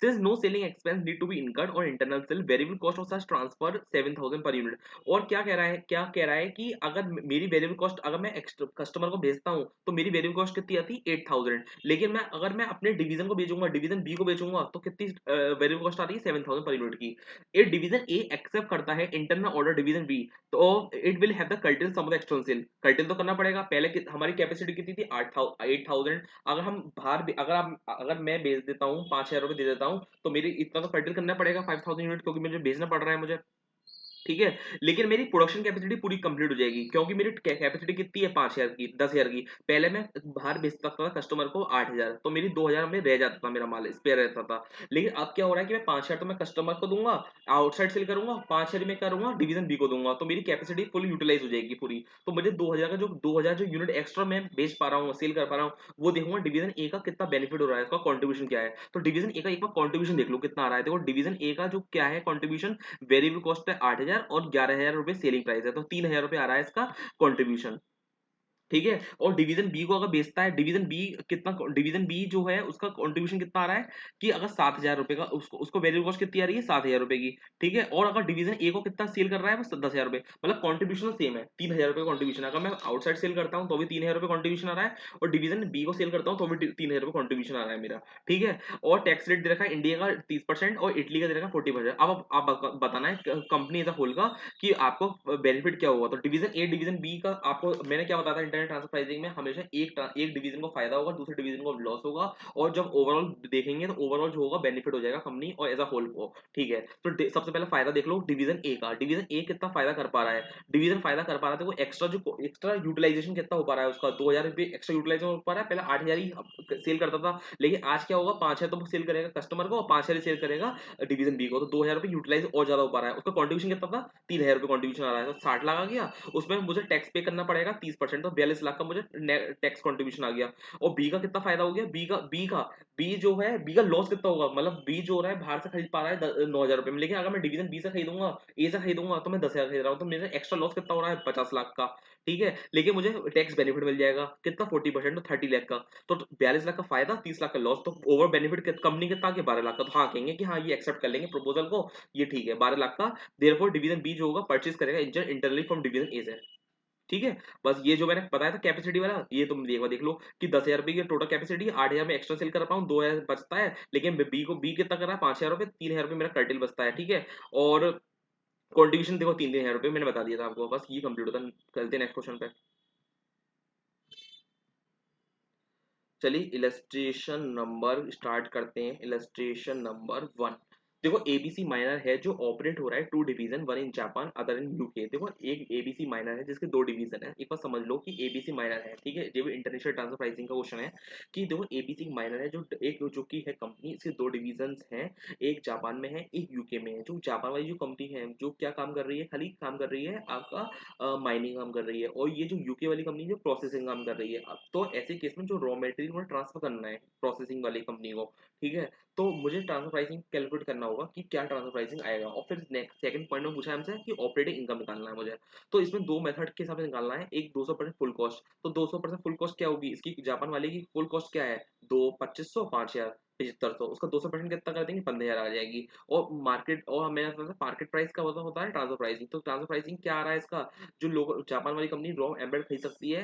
Since no selling expense need to be incurred on internal sale, variable cost of such transfer 7,000 per unit। और क्या कह रहा है कि अगर मेरी वेरिएबल कॉस्ट अगर मैं कस्टमर को भेजता हूं तो मेरी वेरिएबल कॉस्ट कितनी आती है 8,000, लेकिन मैं अगर मैं अपने डिवीजन को भेजूंगा डिवीजन बी को बेचूंगा तो कितनी वेरिएबल कॉस्ट आ रही है 7,000 पर यूनिट की। ये डिवीजन ए एक्सेप्ट करता है इंटरनल ऑर्डर डिवीजन बी, तो it will have the curtail some of the external sale. Curtail तो करना पड़ेगा, पहले हमारी कैपेसिटी कितनी थी 8,000, अगर हम अगर मैं बेच देता हूँ 5,000 रुपए दे देता हूँ तो मेरी इतना तो कर्टेल करना पड़ेगा 5,000 यूनिट, क्योंकि मुझे बेचना पड़ रहा है मुझे। ठीक है, लेकिन मेरी प्रोडक्शन कैपेसिटी पूरी कंप्लीट हो जाएगी क्योंकि मेरी कैपेसिटी कितनी है 5,000 की 10,000 की। पहले मैं बाहर बेच सकता था कस्टमर को 8,000, तो मेरी 2,000 में रह जाता था, मेरा माल स्पेयर रहता था। लेकिन अब क्या हो रहा है कि मैं 5,000 तो मैं कस्टमर को दूंगा, आउटसाइड सेल करूंगा, 5,000 में करूंगा डिवीजन बी को दूंगा, तो मेरी कैपेसिटी फुल यूटिलाइज हो जाएगी पूरी। तो मुझे 2,000 का जो 2,000 जो यूनिट एक्स्ट्रा मैं बेच पा रहा हूँ सेल कर पा रहा हूँ वो देखूंगा डिवीजन ए का कितना बेनिफिट हो रहा है, उसका कॉन्ट्रीब्यूशन क्या है। तो डिवीजन ए का एक बार कॉन्ट्रीब्यूशन देख लो कितना आ रहा है। देखो डिवीजन ए का जो क्या है कॉन्ट्रीब्यूशन, वेरिएबल कॉस्ट है 8,000 और 11,000 रुपए सेलिंग प्राइस है, तो 3,000 रुपए आ रहा है इसका कॉन्ट्रीब्यूशन। ठीक है, और डिवीजन बी को अगर बेचता है डिवीजन बी कितना, डिवीजन बी जो है उसका कंट्रीब्यूशन कितना आ रहा है कि अगर 7,000 रुपए का उसको उसको वेरिएबल कॉस्ट कितनी आ रही है 7,000 रुपए की। ठीक है, और अगर डिवीजन ए को कितना सेल कर रहा है वो 10,000 रुपए, मतलब कॉन्ट्रीब्यूशन सेम है 3,000 रुपए कॉन्ट्रीब्यूशन। अगर मैं आउटसाइड सेल करता हूँ तो भी 3,000 रुपए कॉन्ट्रीब्यूशन आ रहा है, और डिवीजन बी को सेल करता हूँ तो भी 3,000 रुपए कॉन्ट्रीब्यूशन आ रहा है मेरा। ठीक है, और टैक्स रेट दे रखा है इंडिया का 30% और इटली का दे रखा है 40%। अब आप बताना है कंपनी एज अ होल का कि आपको बेनिफिट क्या होगा। तो डिवीजन ए डिवीजन बी का आपको मैंने क्या बताया था, इंटरनेट ट्रांसफर प्राइसिंग में हमेशा एक डिवीजन को फायदा होगा दूसरे डिवीजन को लॉस होगा, और जब ओवरऑल देखेंगे तो ओवरऑल जो होगा बेनिफिट हो जाएगा कंपनी और एज अ होल को। ठीक है, तो सबसे पहले फायदा देख लो डिवीजन ए का, डिवीजन ए कितना फायदा कर पा रहा है। डिवीजन फायदा कर पा रहा है तो एक्स्ट्रा यूटिलाइजेशन कितना हो पा रहा है उसका 2,000 रुपये एक्स्ट्रा यूटिलाइजेशन हो पा रहा है। पहले 8,000 ही सेल करता था, लेकिन आज क्या होगा 5,000 तो सेल करेगा कस्टमर को और 5,000 ही सेल करेगा डिवीजन बी को, तो 2,000 रुपये यूटिलाइज और ज्यादा हो पा रहा है। उसका कॉन्ट्रीब्यूशन कितना था 3,000 रुपये कॉन्ट्रीब्यूशन आ रहा है, तो 60 लाख आ गया। उसमें मुझे टैक्स पे करना पड़ेगा 30%, तो 42 लाख का मुझे टैक्स कॉन्ट्रीब्यूशन आ गया। और बी का कितना फायदा हो गया, बी जो है बी का लॉस कितना होगा, मतलब बी जो हो रहा है बाहर से खरीद पा रहा है 9,000 रुपये में, लेकिन अगर मैं डिवीजन बी से खरीदूंगा ए से खरीदूंगा तो मैं 10,000 खरीद रहा हूँ, तो मेरा एक्स्ट्रा लॉस कितना हो रहा है 50 लाख का। ठीक है, लेकिन मुझे टैक्स बेनिफिट मिल जाएगा कितना 40%, तो 30 लाख का। तो 42 लाख का फायदा 30 लाख का लॉस, तो ओवर बेनिफिट कंपनी कितना के 12 लाख का। तो हाँ कहेंगे कि हाँ ये एक्सेप्ट कर लेंगे प्रपोजल को, ये ठीक है 12 लाख का। देयरफॉर डिवीजन बी जो होगा परचेज करेगा इंजन इंटरनली फ्रॉम डिवीजन ए से। ठीक है, बस ये जो मैंने बताया था कैपेसिटी वाला ये तुम देख लो कि 10,000 रुपये की टोटल कैपेसिटी 8,000 में एक्स्ट्रा सेल कर पाऊँ 2,000 बचता है, लेकिन बी कितना कर रहा है 5,000 रुपये 3,000 रुपये मेरा कर्टेल बचता है। ठीक है, और कॉन्ट्रीब्यूशन देखो 3,000 रुपये मैंने बता दिया था आपको, बस ये कंप्लीट होता है। चलते हैं नेक्स्ट क्वेश्चन पे। चलिए इलस्ट्रेशन नंबर स्टार्ट करते हैं, इलस्ट्रेशन नंबर 1। देखो एबीसी माइनर है जो ऑपरेट हो रहा है two division, one in Japan other in UK. देखो एक एबीसी माइनर है जिसके दो डिवीजन है, एक बार समझ लो कि एबीसी माइनर है। ठीक है, ये भी इंटरनेशनल ट्रांसफर प्राइसिंग का क्वेश्चन है कि देखो एबीसी माइनर है जो एक जो की है कंपनी, इसके दो डिवीजन हैं, एक जापान में है एक यूके में है। जो जापान वाली जो कंपनी है जो क्या काम कर रही है, खाली काम कर रही है आपका माइनिंग काम कर रही है, और ये जो यूके वाली कंपनी जो प्रोसेसिंग काम कर रही है। अब तो ऐसे केस में जो रॉ मटेरियल को ट्रांसफर करना है प्रोसेसिंग वाली कंपनी को, ठीक है, तो मुझे ट्रांसफर प्राइसिंग कैलकुलेट करना होगा कि क्या ट्रांसफर प्राइसिंग आएगा। और फिर नेक्स्ट सेकंड पॉइंट में पूछा है हमसे कि ऑपरेटिंग इनकम निकालना है मुझे। तो इसमें दो मेथड के हिसाब से निकालना है, एक 200% फुल कॉस्ट। तो 200% फुल कॉस्ट क्या होगी, इसकी जापान वाले की फुल कॉस्ट क्या है 2,2500 5,000 7500, उसका 200% कितना कर देंगे 15,000 आ जाएगी। और मार्केट और हमें मार्केट प्राइस का होता है ट्रांसफर प्राइसिंग। तो ट्रांसफर प्राइसिंग क्या आ रहा है इसका, जो लोग जापान वाली कंपनी रॉ एम्बेड खरीद सकती है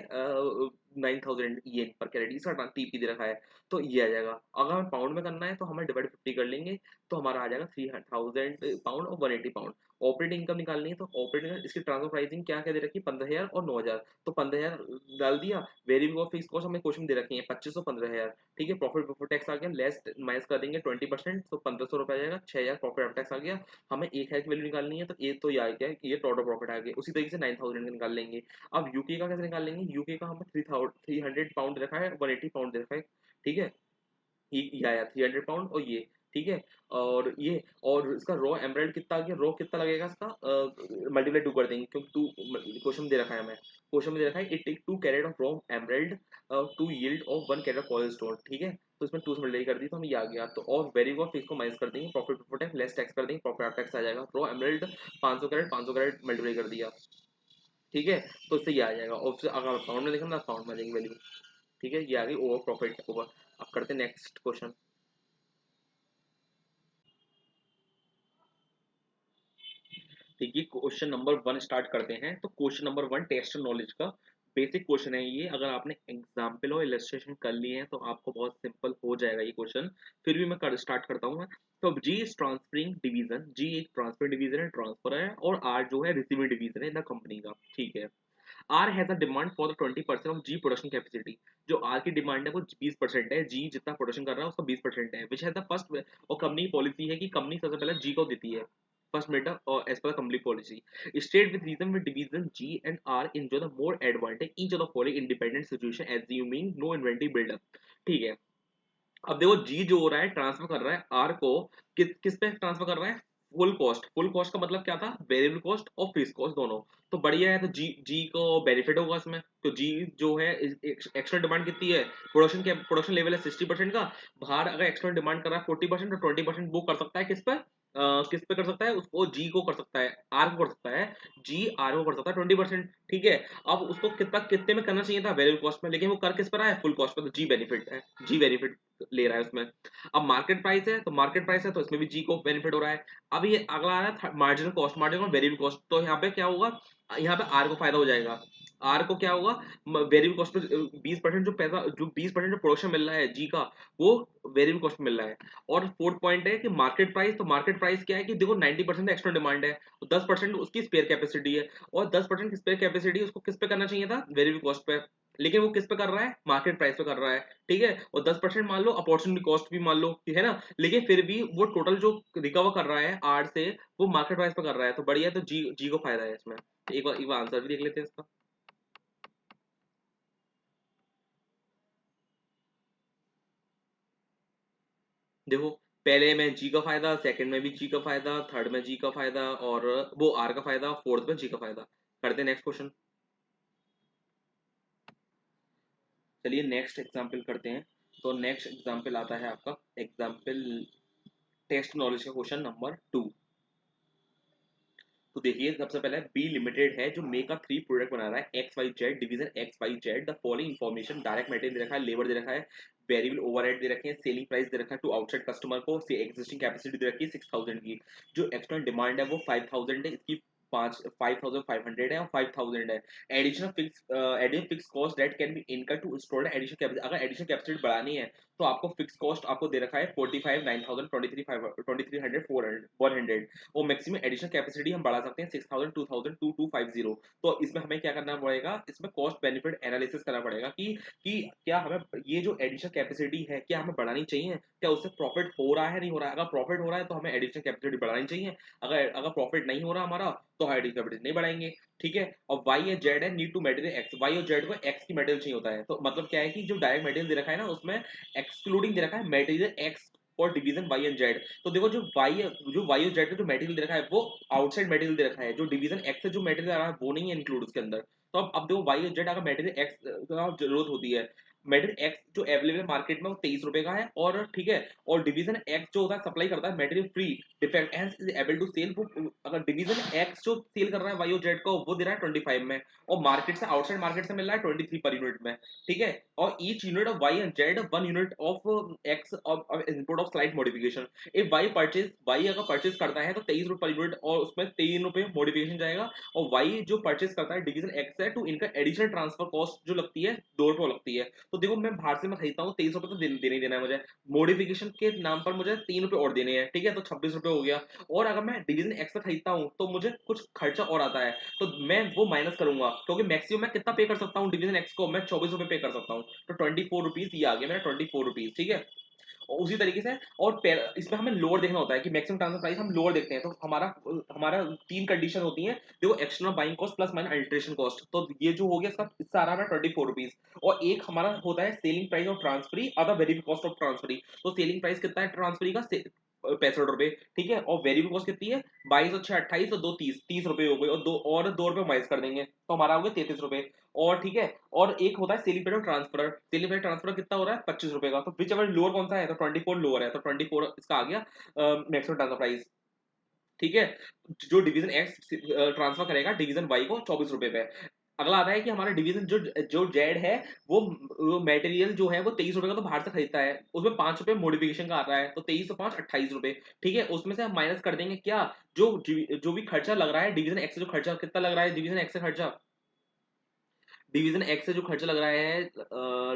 9,000 येन पर कैरेट, इसका टीपी दे रखा है, तो ये आ जाएगा। अगर हमें पाउंड में करना है तो हमें डिवाइड 50 कर लेंगे, तो हमारा आ जाएगा 3000 पाउंड और 180 पाउंड। ऑपरेटिंग इनकम निकालनी है तो ऑपरेटिंग इसकी ट्रांसफर प्राइसिंग क्या क्या दे रखी है, 15,000 और 9,000। तो 15,000 डाल दिया। वेरिएबल और फिक्स कॉस्ट हमें क्वेश्चन दे रखी है 2500 15,000। ठीक है, प्रॉफिट बिफोर टैक्स आ गया, लेस माइनस कर देंगे 20%, तो 1500 रुपये आ जाएगा। 6,000 प्रॉफिट आफ्टर टैक्स आ गया। हमें 1,000 की वैल्यू निकालनी है, तो ये तो ये आ गया कि ये टोटल प्रॉफिट आ गया। उसी तरीके से 9,000 का निकाल लेंगे। अब यूके का कैसे निकाल लेंगे, यूके का हमें 300 पाउंड रखा है, 180 पाउंड दे रखा है। ठीक है, ये आया 300 पाउंड और ये। ठीक है, और ये और इसका रॉ एमराल्ड कितना आ गया, रॉ कितना लगेगा इसका, मल्टीप्लाई 2 कर देंगे क्योंकि 2 क्वेश्चन दे रखा है हमें। क्वेश्चन में दे रखा है it take 2 carat of raw emerald to yield of 1 carat of college stone. ठीक है, तो इसमें 2 से मल्टीप्लाई कर दी तो हमें ये आ गया। तो और वेरिएबल ऑफ इसको माइनस कर देंगे, profit before tax less tax कर देंगे, प्रॉफिट आफ्टर टैक्स आ जाएगा। Raw emerald 500 carat, 500 carat multiply कर दिया। ठीक है, तो इससे ये आ जाएगा। और फिर अगर पाउंड में देखना ना, पाउंड में आ जाएगी वैल्यू। ठीक है, ये आ गई ओवर प्रॉफिट ओवर। अब करते हैं नेक्स्ट क्वेश्चन। देखिए, क्वेश्चन नंबर 1 स्टार्ट करते हैं। तो क्वेश्चन नंबर 1 टेस्ट नॉलेज का बेसिक क्वेश्चन है ये। अगर आपने एग्जाम्पल और इलस्ट्रेशन कर लिए हैं तो आपको बहुत सिंपल हो जाएगा ये क्वेश्चन। फिर भी मैं कर स्टार्ट करता हूँ। तो अब जी इज ट्रांसफरिंग डिवीजन, जी एक ट्रांसफर डिवीजन है, ट्रांसफर है, और आर जो है रिसीविंग डिवीजन है इन द कंपनी का। ठीक है, R has a demand for the 20% of G production capacity. जो आर की डिमांड है वो 20% है, जी जितना प्रोडक्शन कर रहा है उसका 20% है, विच हैज द फर्स्ट। और कंपनी पॉलिसी है कि कंपनी सबसे पहले जी को देती है फर्स्ट मीटर, और as per company policy state with reason with division G and R enjoy the more advantage each of the following independent situation assuming no inventory buildup। ठीक है, अब देखो जी जो हो रहा है ट्रांसफर कर रहा है आर को, किस पे ट्रांसफर कर रहा है, फुल कॉस्ट। फुल कॉस्ट का मतलब क्या था, वेरिएबल कॉस्ट और फिक्स कॉस्ट दोनों। तो बढ़िया है, तो जी जी को बेनिफिट होगा इसमें। तो जी जो है एक्सटर्नल डिमांड कितनी है, प्रोडक्शन लेवल है 60% का। बाहर अगर एक्सटर्नल डिमांड कर रहा है 40%, तो 20% वो कर सकता है किस पर, किस पे कर सकता है, उसको जी को कर सकता है, आर को कर सकता है, जी आर को कर सकता है 20%। ठीक है, अब उसको कितना कितने में करना चाहिए था, वेरिएबल कॉस्ट में, लेकिन वो कर किस पर आया, फुल कॉस्ट पर। तो जी बेनिफिट है, जी बेनिफिट ले रहा है उसमें। अब मार्केट प्राइस है, तो मार्केट प्राइस है तो इसमें भी जी को बेनिफिट हो रहा है। अब ये अगला आ रहा है marginal cost, marginal variable cost. तो यहाँ पे क्या होगा, यहाँ पे आर को फायदा हो जाएगा। आर को क्या होगा, वेरिएबल कॉस्ट पे 20% जो पैसा, जो 20% जो प्रोडक्शन मिल रहा है जी का, वो वेरिएबल कॉस्ट में मिल रहा है। और फोर्थ पॉइंट है कि मार्केट प्राइस। तो मार्केट प्राइस क्या है कि देखो 90% एक्स्ट्रा डिमांड है, तो 10% उसकी स्पेयर कैपेसिटी है, और 10% स्पेयर कैपेसिटी उसको किस पे करना चाहिए था, वेरिएबल कॉस्ट पे। लेकिन वो किस पे कर रहा है, मार्केट प्राइस पे कर रहा है। ठीक है, और 10% मान लो अपॉर्चुनिटी कॉस्ट भी मान लो, है ना। लेकिन फिर भी वो टोटल जो रिकवर कर रहा है आर से, वो मार्केट प्राइस पे कर रहा है। तो बढ़िया है, तो जी जी को फायदा है इसमें। एक बार आंसर भी देख लेते हैं इसका। देखो, पहले में जी का फायदा, सेकंड में भी जी का फायदा, थर्ड में जी का फायदा, और वो आर का फायदा, फोर्थ में जी का फायदा। करते हैं नेक्स्ट क्वेश्चन। चलिए नेक्स्ट एग्जाम्पल करते हैं। तो नेक्स्ट एग्जाम्पल आता है आपका एग्जाम्पल टेस्ट नॉलेज का क्वेश्चन नंबर 2। तो देखिए, सबसे पहले बी लिमिटेड है जो मेक का 3 प्रोडक्ट बना रहा है, X Y Z division X Y Z. The following information, direct material दे रखा है, लेबर दे रखा है, वेरिएबल ओवरहेड दे रखे हैं, सेलिंग प्राइस दे रखा है टू आउटसाइड कस्टमर को, से एग्जिस्टिंग कैपेसिटी दे रखी है 6,000 की, जो एक्सटर्नल डिमांड है वो 5,000 है, इसकी 5,500 है और 5,000 है। Additional fix cost that can be incurred to install additional capacity. अगर एडिशनल कैपेसिटी बढ़ानी है तो आपको फिक्स कॉस्ट आपको दे रखा है 45, 9,000, 23, 2300, 400, 100। और मैक्सिमम एडिशनल कैपेसिटी हम बढ़ा सकते हैं 6,000, 2,000, 2,250। तो इसमें हमें क्या करना पड़ेगा, इसमें कॉस्ट बेनिफिट एनालिसिस करना पड़ेगा कि क्या हमें ये जो एडिशनल कैपेसिटी है क्या हमें बढ़ानी चाहिए, क्या उससे प्रॉफिट हो रहा है नहीं हो रहा है। अगर प्रॉफिट हो रहा है तो हमें एडिशनल कैपेसिटी बढ़ानी चाहिए, अगर अगर प्रॉफिट नहीं हो रहा हमारा तो हम एडिशनल कैपेसिटी नहीं बढ़ाएंगे। ठीक है, और वाई या जेड है need to material X, Y और जेड को एक्स की मटेरियल चाहिए होता है। तो मतलब क्या है कि जो डायरेक्ट मटेरियल दे रखा है ना, उसमें एक्सक्लूडिंग दे रखा है मटेरियल एक्स और डिवीजन वाई एंड जेड। तो देखो, जो वाई और जेड का जो मटेरियल दे रखा है वो आउटसाइड मटेरियल दे रखा है, जो डिवीजन एक्स से जो मटेरियल आ रहा है वो नहीं है इंक्लूड उसके अंदर। तो अब देखो, वाई और जेड अगर मटेरियल एक्स का जरूरत होती है, मटेरियल एक्स जो अवेलेबल है मार्केट में वो 23 रुपए का है, और ठीक है, और डिवीजन एक्स जो होता है सप्लाई करता है material free defect and is able to sell. वो अगर डिवीजन एक्स जो सेल कर रहा है वाई और जेड को, वो दे रहा है 25 में, और मार्केट से आउटसाइड मार्केट से मिल रहा है 23 पर यूनिट में। ठीक है, और each unit of Y and Z 1 unit of X of input of slight modification. If Y अगर परचेज करता है तो 23 रुपए पर यूनिट, और उसमें 3 रुपए मॉडिफिकेशन जाएगा। और वाई जो परचेज करता है डिवीजन एक्स है, तो इनका एडिशनल ट्रांसफर कॉस्ट जो लगती है 2 रुपए लगती है। तो देखो मैं बाहर से मैं खरीदता हूँ 23 रुपए तो देने ही देना है मुझे, मॉडिफिकेशन के नाम पर मुझे 3 रुपए और देने हैं, ठीक है, तो 26 रुपए हो गया। और अगर मैं डिवीजन एक्स का खरीदता हूँ तो मुझे कुछ खर्चा और आता है, तो मैं वो माइनस करूंगा, क्योंकि मैक्सिमम मैं कितना पे कर सकता हूँ डिवीजन एक्स को, मैं 24 रुपए पे कर सकता हूँ, तो 24 रुपीज ये आ गया मेरा 24 रुपीज, ठीक है। और उसी तरीके से और इसमें हमें लोअर देखना होता है कि मैक्सिमम ट्रांसफर प्राइस हम लोअर देखते हैं, तो हमारा हमारा तीन कंडीशन होती है, देखो external buying cost plus minus alteration cost, तो ये जो हो गया इसका इससे आ रहा है 24 रुपीज। और एक हमारा होता है selling price of transferee, other variable cost of transferee, तो सेलिंग प्राइस कितना है ट्रांसफरी का 65 रुपए, ठीक है, और वेरिएबल कॉस्ट कितनी है 22 और 6 28 और 2 30 रुपए हो गए, और 2 रुपए माइनस कर देंगे तो हमारा हो गया 33 रुपए। और ठीक है, और एक होता है selling price of transfer, selling price transfer कितना हो रहा है 25 रुपए का, तो विच एवर लोअर कौन सा है, तो 24 लोअर है, तो 24 इसका आ गया मैक्सिमम ट्रांसफर प्राइस, ठीक है। जो डिवीजन एक्स ट्रांसफर करेगा डिवीजन वाई को 24 रुपए पे। अगला आता है कि हमारा डिवीजन जो जो जेड है वो मटेरियल जो है वो 23 रुपए का तो बाहर से खरीदता है, उसमें 5 रुपए मॉडिफिकेशन का आता है, तो 23 और 5 28 रुपए, ठीक है। उसमें से हम माइनस कर देंगे क्या, जो भी खर्चा लग रहा है डिवीजन एक्स से, जो खर्चा कितना लग रहा है डिवीजन एक्स से खर्चा, डिवीजन एक्स से जो खर्चा लग रहा है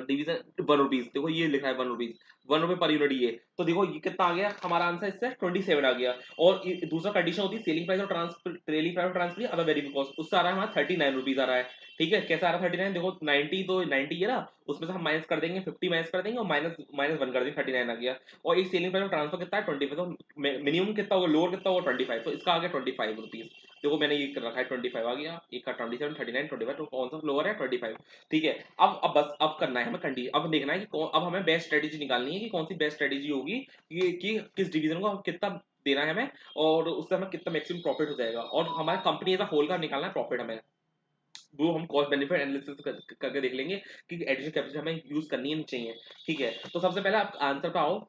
डिवीजन 1 रुपीज, देखो ये लिखा है 1 रुपीज, 1 रुपए पर यूनिट ये, तो देखो ये कितना आ गया हमारा आंसर इससे 27 आ गया। और दूसरा कंडीशन होती है सेलिंग प्राइस और ट्रांसफर, ट्रेलिंग प्राइस और ट्रांसफर अदर वेरिएबल कॉस्ट, उससे आ रहा है हमारा 39 रुपीज आ रहा है, ठीक है। कैसे आ रहा है 39, देखो 90 तो 90 है ना, उसमें से हम माइनस कर देंगे 50 माइनस कर देंगे और माइनस माइनस 1 कर देंगे 39 आ गया। और एक सेलिंग प्राइस और ट्रांसफर कितना है 25, तो मिनिमम कितना होगा लोअर कितना होगा 25, तो इसका आ गया 25 रुपीज। देखो मैंने ये कर रखा है 25 आ गया, एक का 27 39 25, तो कौन सा लोअर है 25, ठीक है। अब बस अब करना है हमें कंडीशन, अब देखना है कि अब हमें बेस्ट स्ट्रेटेजी निकालनी है कि कौन सी बेस्ट स्ट्रेटेजी होगी कि किस डिवीजन को कितना देना है हमें, और उससे हमें कितना मैक्सिमम प्रॉफिट हो जाएगा, और हमारे कंपनी एज अ होल का निकालना है प्रॉफिट हमें, वो हम कॉस्ट बेनिफिट एनालिसिस करके देख लेंगे कि एडिशनल कैपेसिटी हमें यूज करनी है नहीं चाहिए, ठीक है। तो सबसे पहले आप आंसर पे आओ,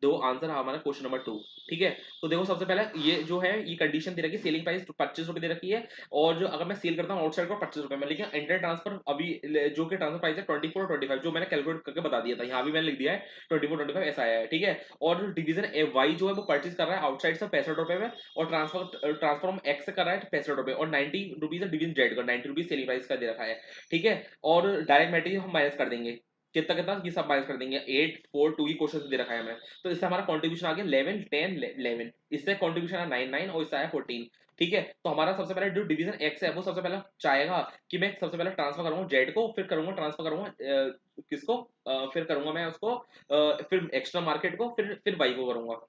दो आंसर हमारा क्वेश्चन नंबर 2, ठीक है। तो देखो सबसे पहले ये जो है ये कंडीशन दे रखी है, सेलिंग प्राइस 25 रुपए दे रखी है, और जो अगर मैं सेल करता हूँ आउटसाइड को 25 रुपए में, लेकिन इंटर ट्रांसफर अभी जो कि ट्रांसफर प्राइस है 24 और 25, जो मैंने कैलकुलेट करके बता दिया था, यहाँ भी मैंने लिख दिया है 24 25 ऐसा आया है, ठीक है। और डिवीजन वाई जो है वो परचेज कर रहा है आउटसाइड से 65 रुपए में, और ट्रांसफॉर्म एक्स से कर रहा है 65 रुपए, और 90 रुपीज है डिवीजन जेड का, 90 रुपीज सेलिंग प्राइस का दे रखा है, ठीक है। और डायरेक्ट मटेरियल हम माइनस कर देंगे, कितना कितना ये सब माइनस कर देंगे, 8 4 2 की क्वेश्चन दे रखा है हमें, तो इससे हमारा कंट्रीब्यूशन आ गया 11 10 11, इससे कंट्रीब्यूशन आया 9 9 और इससे आया 14, ठीक है। तो हमारा सबसे पहले जो डिवीजन एक्स है वो सबसे पहले चाहेगा कि मैं सबसे पहले ट्रांसफर करूंगा जेड को, फिर करूंगा ट्रांसफर करूंगा किसको, फिर करूंगा मैं उसको फिर एक्स्ट्रा मार्केट को, फिर वाई को करूंगा,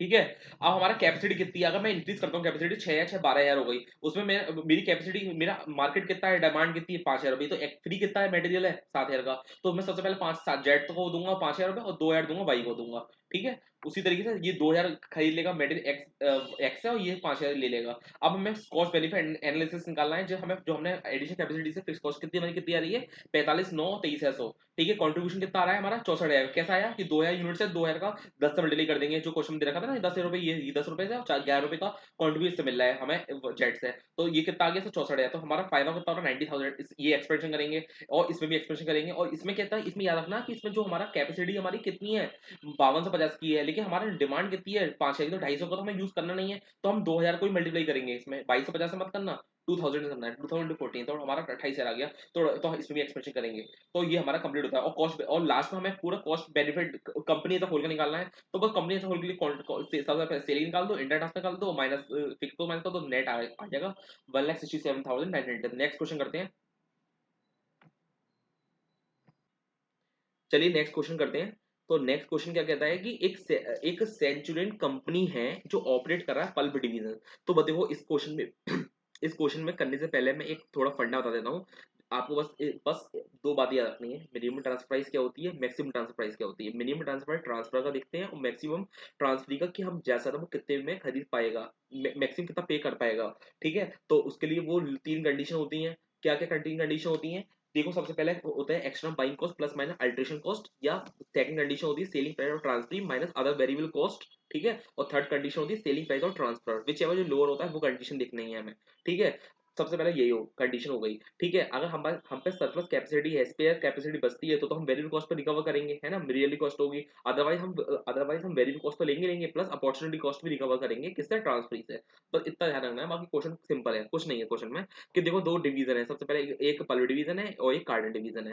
ठीक है। अब हमारा कैपेसिटी कितनी है, अगर मैं इंक्रीज करता हूँ कैपेसिटी 6 या 6 12 हजार हो गई, उसमें मैं मेरी कैपेसिटी मेरा मार्केट कितना है, डिमांड कितनी है 5 हजार रुपये, तो एक फ्री कितना है मटेरियल है 7 हजार का, तो मैं सबसे पहले 5 7 जेड को दूंगा 5 हजार रुपये, और 2 हजार दूंगा वाई को दूंगा, ठीक है। उसी तरीके से ये 2 हजार खरीद लेगा मटेरियल एक्स एक्स है, और ये 5 हजार ले लेगा। अब हमें कॉस्ट बेनिफिट एनालिसिस निकालना है, जो हमने एडिशन कैपेसिटी से फिक्स कॉस्ट कितनी हमारी कितनी आ रही है 45 9 23 है 100, ठीक है। कंट्रीब्यूशन कितना आ रहा है हमारा 64 हजार, कैसा आया कि 2 हजार यूनिट से 2 हजार का 10 से मल्टीप्लाई कर देंगे, जो क्वेश्चन दे रखा था ना 10 रुपए, ये 10 रुपए से 11 रुपए का कंट्रीब्यूशन से मिल रहा है हमें जेट से, तो ये कितना आ गया 64 हजार, तो हमारा फायदा कितना हो रहा है 90,000, ये एक्सपेंशन करेंगे और इसमें भी एक्सपेंशन करेंगे। और इसमें क्या था, इसमें याद रखना कि इसमें जो हमारा कैपेसिटी हमारी कितनी है 52 से 50 की है, लेकिन हमारा डिमांड कितनी है 5 हजार, तो 250 का तो हमें यूज करना नहीं है, तो हम 2000 को ही मल्टीप्लाई करेंगे, इसमें 2250 से मत करना 2000 से करना है, 2014, तो हमारा 28 हजार आ गया, तो इसमें भी एक्सपेंशन करेंगे, तो ये हमारा कंप्लीट होता है। और कॉस्ट और लास्ट में हमें पूरा कॉस्ट बेनिफिट कंपनी तक खोल के निकालना है, तो बस कंपनी तक खोल के लिए सबसे पहले सेलिंग निकाल दो, इंटर ट्रांसफर निकाल दो, माइनस फिक्स को माइनस कर दो, नेट आ जाएगा 1,67,900। नेक्स्ट क्वेश्चन करते हैं, चलिए नेक्स्ट क्वेश्चन करते हैं। तो नेक्स्ट क्वेश्चन क्या कहता है कि एक सेंचुरियन कंपनी है जो ऑपरेट कर रहा है पल्प डिवीजन। तो देखो इस क्वेश्चन में इस क्वेश्चन में करने से पहले मैं एक थोड़ा फंडा बता देता हूँ आपको, बस दो बातें याद रखनी है, मिनिमम ट्रांसफर प्राइस क्या होती है, मैक्सिमम ट्रांसफर प्राइस क्या होती है। मिनिमम ट्रांसफर ट्रांसफर का देखते हैं, और मैक्सिमम ट्रांसफर का कि हम जैसा था वो कितने में खरीद पाएगा, मैक्सिमम कितना पे कर पाएगा, ठीक है। तो उसके लिए वो तीन कंडीशन होती हैं, क्या क्या कंडीशन होती हैं, देखो सबसे पहले होता है external buying cost plus minus alteration cost, या सेकंड कंडीशन होती है सेलिंग प्राइस और transfer minus other variable cost, ठीक है। और थर्ड कंडीशन होती है सेलिंग प्राइस और ट्रांसफर, विच एवर जो लोअर होता है वो कंडीशन देखनी है हमें, ठीक है। सबसे पहले यही हो कंडीशन हो गई, ठीक है। अगर हम पे सरप्लस कैपेसिटी है, स्पेयर कैपेसिटी बचती है, तो हम वेरिएबल कॉस्ट पर रिकवर करेंगे, है ना, रियली कॉस्ट होगी। अदरवाइज हम वेरिएबल कॉस्ट तो लेंगे लेंगे, प्लस अपॉर्चुनिटी कॉस्ट भी रिकवर करेंगे, किससे, ट्रांसफर से। बस इतना ध्यान रखना है, बाकी क्वेश्चन सिंपल है, कुछ नहीं है क्वेश्चन में। कि देखो दो डिवीजन है, सबसे पहले एक पल्प डिवीजन है और एक कार्डन डिवीजन है।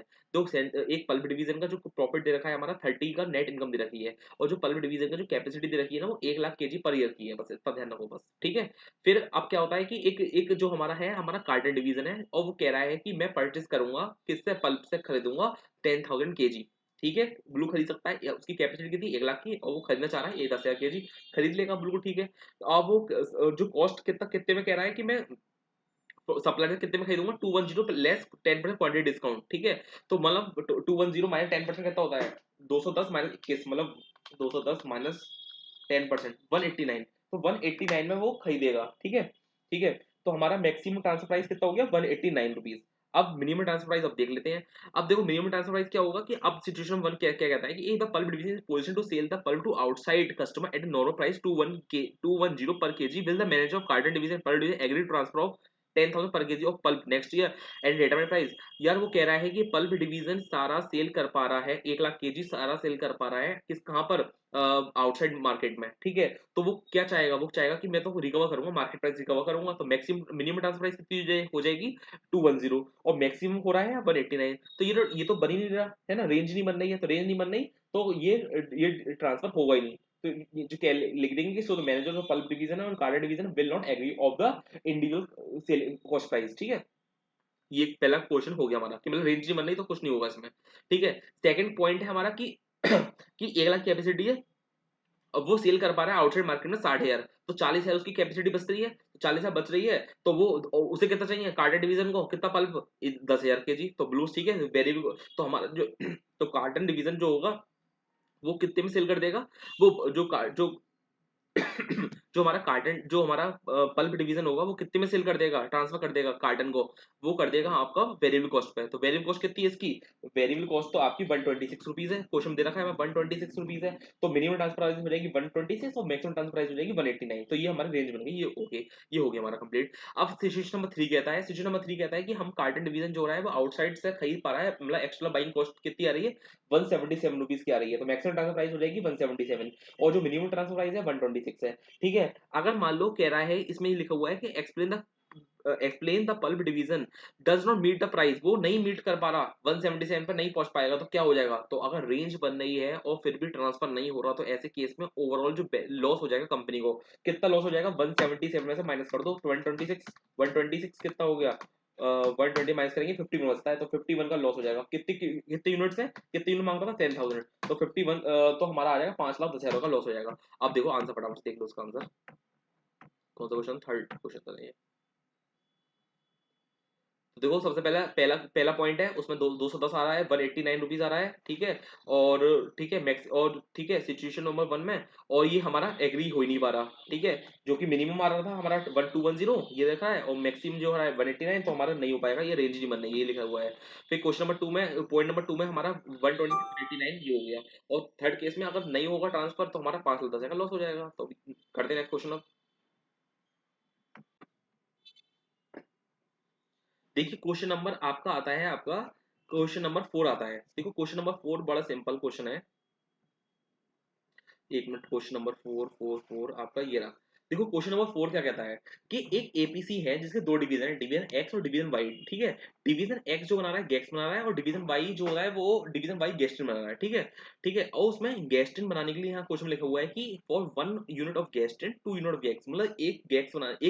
एक पल्प डिवीजन का जो प्रॉफिट दे रखा है हमारा 30 का नेट इनकम दे रखी है, और जो पल्प डिवीजन का जो कैपेसिटी दे रखी है ना वो 1 लाख केजी पर ईयर की है, बस इतना ध्यान रखो बस, ठीक है। फिर अब क्या होता है कि एक एक जो हमारा है, हमारा कार्टन डिवीजन है, और वो कह रहा है कि मैं परचेस करूंगा, किससे, पल्प से खरीदूंगा 10,000 केजी, ठीक है। ब्लू खरीद सकता है, या उसकी कैपेसिटी कितनी 1 लाख की, और वो खरीदना चाह रहा है ये 10,000 केजी, खरीद लेगा, बिल्कुल ठीक है। तो अब वो जो कॉस्ट कितना कितने में कह रहा है कि मैं सप्लायर कितने में खरीदूंगा, 210 लेस 10% क्वांटिटी डिस्काउंट, ठीक है। तो मतलब 210 माइनस 10% कितना होता है, 210 माइनस 21, मतलब 210 माइनस 10%, 189। तो 189 में वो खरीदेगा, ठीक है, ठीक है। तो हमारा मैक्सिमम ट्रांसफर प्राइस कितना हो गया, 189 रुपीज। अब मिनिमम ट्रांसफर प्राइस अब देख लेते हैं। अब देखो मिनिमम ट्रांसफर प्राइस क्या होगा, कि अब सिचुएशन वन क्या क्या कहता है कि the pulp division is position to sell the pulp to outside customer at normal price 210 per kg, will the manager of carton division pulp division agree transfer of 10,000 per kg of pulp next year and डेटामेंट price. यार वो कह रहा है कि pulp division सारा cell कर पा रहा है, 1 लाख केजी सारा सेल कर पा रहा है, किस कहाँ पर, आउटसाइड मार्केट में, ठीक है। तो वो क्या चाहेगा, वो चाहेगा कि मैं तो रिकवर करूंगा, मार्केट प्राइस रिकवर करूंगा, तो मैक्सिमम मिनिमम ट्रांसफर प्राइस कितनी हो जाएगी, 210, और मैक्सिमम हो रहा है 189। तो ये तो बन ही नहीं रहा है ना, रेंज नहीं बन रही है, तो रेंज नहीं बन रही, तो ये ट्रांसफर होगा ही नहीं। तो ये जो क्या लिख देंगे कि so the manager of pulp division और card division will not agree of the individual selling cost price, ठीक है। ये पहला क्वेश्चन हो गया हमारा कि मतलब रेंज नहीं बन रही तो कुछ नहीं होगा इसमें, ठीक है। सेकंड पॉइंट है हमारा कि कि 1 लाख कैपेसिटी है, अब वो सेल कर पा रहा है आउटसाइड मार्केट में 60,000, तो 40,000 उसकी कैपेसिटी बच रही है, तो 40,000 बच रही है, तो वो उसे कितना चाहिए, कार्टन डिवीजन को कितना पल्प, 10,000 केजी, तो ब्लू ठीक है, वेरी, तो हमारा जो तो कार्टन डिवीजन जो होगा वो कितने में सेल कर देगा, वो जो जो हमारा पल्प डिवीजन होगा वो कितने में सेल कर देगा, ट्रांसफर कर देगा कार्टन को, वो कर देगा आपका वेरिएबल कॉस्ट पे। तो वेरिएबल कॉस्ट कितनी है इसकी, वेरिएबल कॉस्ट तो आपकी 126 रुपीज है, क्वेश्चन दे रखा है हमें 126 रुपीज है। तो मिनिमम ट्रांसफर प्राइस हो जाएगी 126 और मैक्सिमम ट्रांसफर प्राइस हो जाएगी 189। तो ये हमारी रेंज बन गई, ये ओके, ये हो गया हमारा कंप्लीट। अब सिचुएशन नंबर 3 कहता है, सिचुएशन नंबर 3 कहता है कि हम कार्टन डिवीजन जो हो रहा है वो आउटसाइड से खरीद पा रहा है, मतलब एक्स्ट्रा बाइंग कॉस्ट कितनी आ रही है, 177 रुपीज की आ रही है, तो मैक्सिमम ट्रांसफर प्राइस हो जाएगी 177, और जो मिनिमम ट्रांसफर प्राइस है 126 है, ठीक है। अगर मान लो कह रहा है, इसमें ही लिखा हुआ है कि explain the pulp division does not meet the price, वो नहीं मीट कर पा रहा, 177 पर नहीं पहुंच पाएगा, तो क्या हो जाएगा, तो अगर रेंज बन रही है और फिर भी ट्रांसफर नहीं हो रहा, तो ऐसे केस में ओवरऑल जो लॉस हो जाएगा कंपनी को, कितना लॉस हो जाएगा, 177 में से माइनस कर दो 126, 126 कितना हो गया, 120 माइनस करेंगे 51 बचता है, तो 51 का लॉस हो जाएगा, कितनी कितने यूनिट्स है, कितने यूनिट मांग रहा था, 10,000, तो 51, तो हमारा आ जाएगा 5,10,000 का लॉस हो जाएगा। अब देखो आंसर फटाफट से देख लो उसका आंसर, कौन सा क्वेश्चन, थर्ड क्वेश्चन था ये। तो देखो सबसे पहला पहला पहला पॉइंट है, उसमें 210 आ रहा है, 189 रुपीज आ रहा है, ठीक है। और ठीक है मैक्स, और ठीक है सिचुएशन नंबर 1 में, और ये हमारा एग्री हो ही नहीं पा रहा, ठीक है। जो कि मिनिमम आ रहा था हमारा 1210 ये देखा है, और मैक्सिमम जो है 189, तो हमारा नहीं हो पाएगा, ये रेंज नहीं बन रही, ये लिखा हुआ है। फिर क्वेश्चन नंबर 2 में, पॉइंट नंबर 2 में हमारा 120 ये हो गया, और थर्ड केस में अगर नहीं होगा ट्रांसफर, तो हमारा 5,10,000 का लॉस हो जाएगा। तो करते हैं नेक्स्ट क्वेश्चन। देखिए क्वेश्चन नंबर आपका आता है, आपका क्वेश्चन नंबर 4 आता है। देखो क्वेश्चन नंबर 4 बड़ा सिंपल क्वेश्चन है, एक मिनट, क्वेश्चन नंबर 4 आपका ये रहा। देखो क्वेश्चन नंबर 4 क्या कहता है कि एक एपीसी है जिसके दो डिवीजन है, डिवीजन एक्स और डिवीजन वाई, ठीक है। डिवीजन एक्स जो बना रहा है गैक्स बना रहा है, और डिवीजन वाई जो हो रहा है वो डिवीजन वाई गैस्ट्रिन बना रहा है, ठीक है, ठीक है। और उसमें गैस्ट्रिन बनाने के लिए यहाँ क्वेश्चन लिखा हुआ है कि for 1 unit of gastrin 2 unit of gax, मतलब एक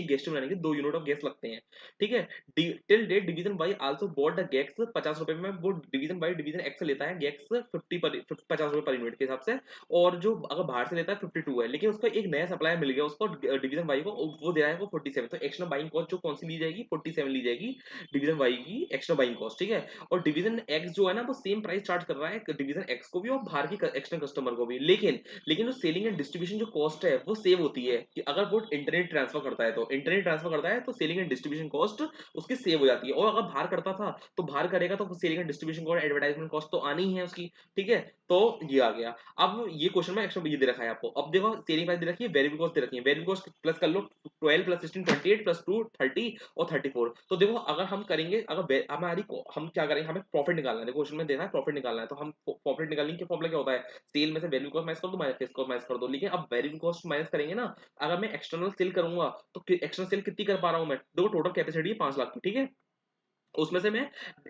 गैस्ट्रिन बनाने के 2 यूनिट ऑफ गैस लगते हैं, ठीक है। Till date division Y also bought the gax 50 रुपए में, वो डिवीजन वाई डिवीजन एक्स से लेता है गैक्स 50 रुपए पर यूनिट के हिसाब से, और जो अगर बाहर से लेता है 52 है, लेकिन उसको एक नया सप्लाई मिल गया उसको डिवीजन वाई को, वो दे रहा है वो 47, तो एक्स्ट्रा बाइंग कॉस्ट जो कौन सी ली जाएगी, 47 ली जाएगी डिवीजन वाई की एक्स्ट्रा बाइंग कॉस्ट, ठीक है। और डिवीजन एक्स जो है ना वो सेम प्राइस चार्ज कर रहा है डिवीजन एक्स को भी और बाहर की एक्सटर्नल कस्टमर को भी, लेकिन लेकिन जो सेलिंग एंड डिस्ट्रीब्यूशन जो कॉस्ट है वो सेव होती है, कि अगर वो इंटरनेट ट्रांसफर करता है, तो इंटरनेट ट्रांसफर करता है तो सेलिंग एंड डिस्ट्रीब्यूशन कॉस्ट उसकी सेव हो जाती है, और अगर बाहर करता था तो बाहर करेगा तो selling and distribution cost advertisement cost तो आनी ही है उसकी, ठीक है। तो ये आ गया। अब ये क्वेश्चन में एक्स्ट्रा ये दे रखा है आपको, अब देखो सेलिंग प्राइस दे रखी है, वेरिएबल कॉस्ट दे रखी है, वेरिएबल कॉस्ट प्लस कर लो, 12 प्लस 16 28 प्लस 2 30 और 34। तो देखो अगर हम करेंगे, अगर हमारी हम क्या करेंगे, हमें प्रॉफिट निकालना है, देखो क्वेश्चन में देखा है प्रॉफिट निकालना है, तो हम प्रॉफिट निकालने के फॉर्मूला क्या होता है, सेल में से वैल्यू कॉस्ट माइनस कर दो, माइनस फिक्स कॉस्ट माइनस कर दो। लेकिन अब वैल्यू कॉस्ट माइनस करेंगे ना, अगर मैं एक्सटर्नल सेल करूंगा तो एक्सटर्नल सेल कितनी कर पा रहा हूं मैं, देखो टोटल कैपेसिटी है 5 लाख की, ठीक है, उसमें से मैं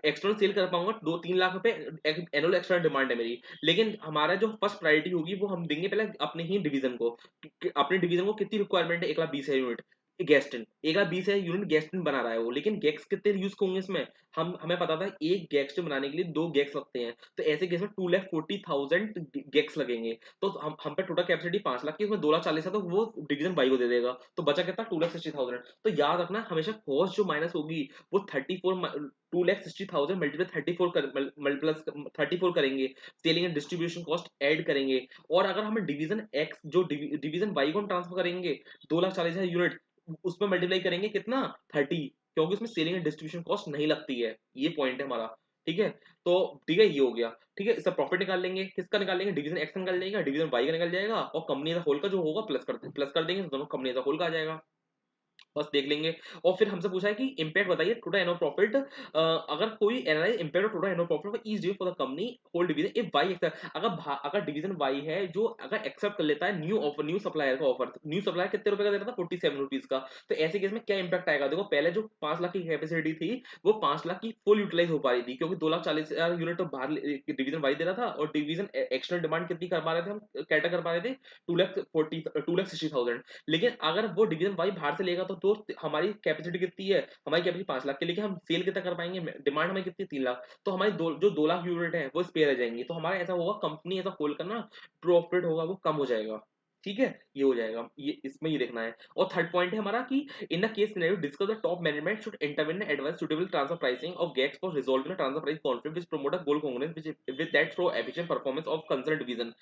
एक्सटर्नल सेल कर पाऊंगा 2-3 लाख रुपए, एनुअल एक्सटर्नल डिमांड है मेरी। लेकिन हमारा जो फर्स्ट प्रायोरिटी होगी वो हम देंगे पहले अपने ही डिवीजन को, अपने डिवीजन को कितनी रिक्वायरमेंट है, 1,20,000 यूनिट गैस्टिन, 1,20,000 यूनिट गैस्टिन बना रहा है वो, लेकिन गैक्स कितने यूज होंगे इसमें, हम हमें पता था एक गैक्स्टिन बनाने के लिए 2 गैक्स लगते हैं, तो ऐसे केस में 2,40,000 गैक्स लगेंगे। तो हम पे टोटल कैपेसिटी 5 लाख की, उसमें 2,40,000 है, तो वो डिवीजन बाई को दे देगा, तो बचा कितना 2,60,000। तो याद रखना हमेशा कॉस्ट जो माइनस होगी वो 34 2,60,000 मल्टीप्लाई 34 प्लस 34 करेंगे, selling and distribution cost add करेंगे। और अगर हम डिवीजन एक्स जो डिवीजन वाई को हम ट्रांसफर करेंगे 2,40,000 यूनिट, उसमें मल्टीप्लाई करेंगे कितना 30, क्योंकि उसमें सेलिंग एंड डिस्ट्रीब्यूशन कॉस्ट नहीं लगती है, ये पॉइंट है हमारा, ठीक है। तो ठीक है, ये हो गया, ठीक है। इसका प्रॉफिट निकाल लेंगे, किसका निकाल लेंगे, डिवीजन एक्स का निकाल लेंगे, डिवीजन वाई का निकल जाएगा, और कंपनी एज होल का जो होगा प्लस कर देंगे, तो दोनों कंपनी एज होल का आ जाएगा, बस देख लेंगे। और फिर हमसे पूछा है कि इंपैक्ट बताइए टोटल एनुअल प्रॉफिट, अगर कोई analyse impact of total annual profit for each division for the company whole division if Y accept, अगर डिवीजन वाई है जो अगर एक्सेप्ट कर लेता है न्यू ऑफर, न्यू सप्लायर का ऑफर, न्यू सप्लायर कितने रुपए का दे रहा था 47 रुपीज का, तो ऐसे केस में क्या इंपैक्ट आएगा, देखो पहले जो 5 लाख की कैपेसिटी थी वो 5 लाख की फुल यूटिलाइज हो पा रही थी, क्योंकि 2,40,000 यूनिट तो बाहर डिवीजन वाई दे रहा था, और डिवीजन एक्सटर्नल डिमांड कितनी कर पा रहे थे, हम कैटर कर पा रहे थे 2,60,000। लेकिन अगर वो डिवीजन वाई बाहर से लेगा तो दोस्त हमारी कैपेसिटी कितनी है, हमारी कैपेसिटी 5 लाख की, लेकिन हम सेल कितना कर पाएंगे, डिमांड हमारी कितनी 3 लाख, तो हमारी जो 2 लाख यूनिट है वो स्पेयर रह जाएंगी, तो हमारा ऐसा होगा कंपनी ऐसा खोल कर ना प्रॉफिट होगा वो कम हो जाएगा, ठीक है, ये हो जाएगा, ये इसमें ये देखना है। और थर्ड पॉइंट है हमारा कि in the case scenario discuss the top management should intervene advice suitable transfer pricing of gax for resolving transfer price conflict which promote a goal congress with that through efficient performance of concern division.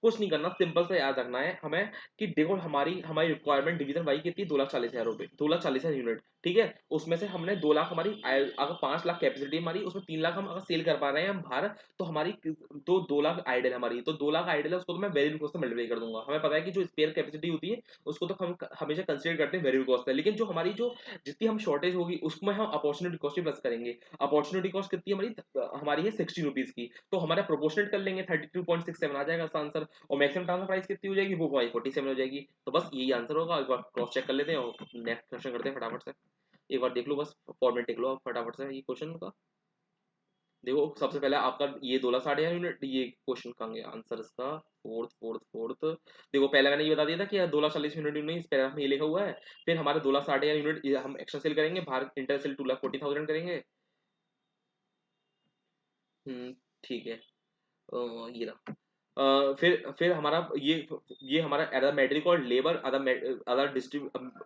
कुछ नहीं करना, simple से याद रखना है हमें कि देखो हमारी हमारी रिक्वायरमेंट डिवीजन वाई कितनी 2,40,000 रुपए, 2,40,000 यूनिट, ठीक है, उसमें से हमने 2 लाख हमारी अगर 5 लाख कैपेसिटी हमारी, उसमें 3 लाख हम अगर सेल कर पा रहे हैं हम बाहर, तो हमारी तो 2 लाख आइडल हमारी, तो 2 लाख आइडल है, उसको तो मैं वेरिएबल कॉस्ट से मल्टीप्लाई कर दूंगा। हमें पता है कि जो स्पेयर कैपेसिटी होती है उसको तो हम हमेशा कंसिडर करते हैं वेरिएबल कॉस्ट है, लेकिन जो हमारी जो जितनी हम शॉर्टेज होगी उसमें हम अपॉर्चुनिटी कॉस्ट ही प्लस करेंगे। अपॉर्चुनिटी कॉस्ट कितनी हमारी है 60 रुपीज की, तो हमारा प्रोपोर्शनेट कर लेंगे 32.67 आ जाएगा आंसर, और मैक्सिमम ट्रांसफर प्राइस कितनी हो जाएगी वो भाई 47 हो जाएगी। तो बस यही आंसर होगा, एक बार क्रॉस चेक कर लेते हैं और नेक्स्ट क्वेश्चन करते हैं फटाफट से। एक बार देख लो, बस फॉर्मेट देख लो आप फटाफट से ये क्वेश्चन का। देखो सबसे पहले आपका ये 2,60,000 यूनिट, ये क्वेश्चन का आंसर इसका फोर्थ। देखो पहले मैंने ये बता दिया था कि 2,40,000 यूनिट नहीं, इस पैराग्राफ में ये लिखा हुआ है। फिर हमारे 2,60,000 यूनिट हम एक्स्ट्रा सेल करेंगे, बाहर इंटर सेल 2,40,000 करेंगे। ठीक है, ये रहा। फिर हमारा ये हमारा other material cost labour, other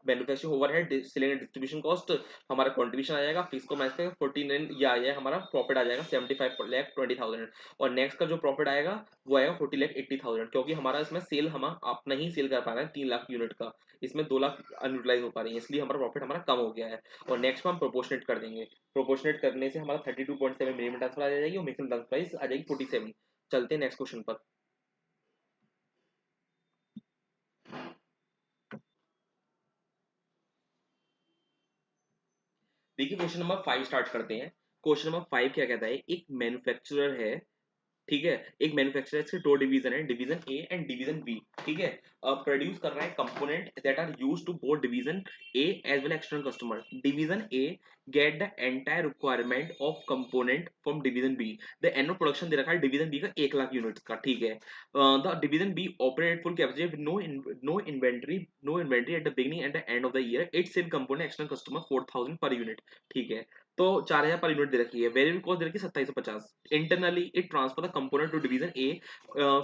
manufacturing overhead, selling and distribution cost, हमारा कंट्रीब्यूशन आ जाएगा, फिक्स को मैच करेंगे 49, ये आ जाएगा हमारा प्रॉफिट आ जाएगा 75,20,000। और नेक्स्ट का जो प्रॉफिट आएगा वो आएगा 40,80,000, क्योंकि हमारा इसमें सेल हम अपना ही सेल कर पा रहे हैं 3 लाख यूनिट का, इसमें 2 लाख अनयूटिलाइज हो पा रही है, इसलिए हमारा प्रॉफिट हमारा कम हो गया है। और नेक्स्ट में हम प्रोपोर्शनेट कर देंगे, प्रोपोर्शनेट करने से हमारा 32.7 मिनिमम ट्रांसफर आ जाएगी और मैक्सिमम ट्रांसफर प्राइस आ जाएगी 47। चलते हैं नेक्स्ट क्वेश्चन पर। देखिए क्वेश्चन नंबर 5 स्टार्ट करते हैं। क्वेश्चन नंबर 5 क्या कहता है, एक मैन्युफैक्चरर है, ठीक है, एक मैन्युफैक्चरर, इसके दो डिवीजन है, division A and division B, ठीक है, प्रोड्यूस कर रहा है component that are used to both division A as well external customer. Division A get the entire requirement of component from division B, the annual production दे रखा है division B का 1 lakh units का, ठीक है। The division B operate full capacity with no inventory at the beginning and the end of the year, it sell component external customer 4,000 per unit, ठीक है। तो 4,000 पर यूनिट दे रखी है, वेरिएबल कॉस्ट दे रखी है 2750। Internally it transfer the component to division A,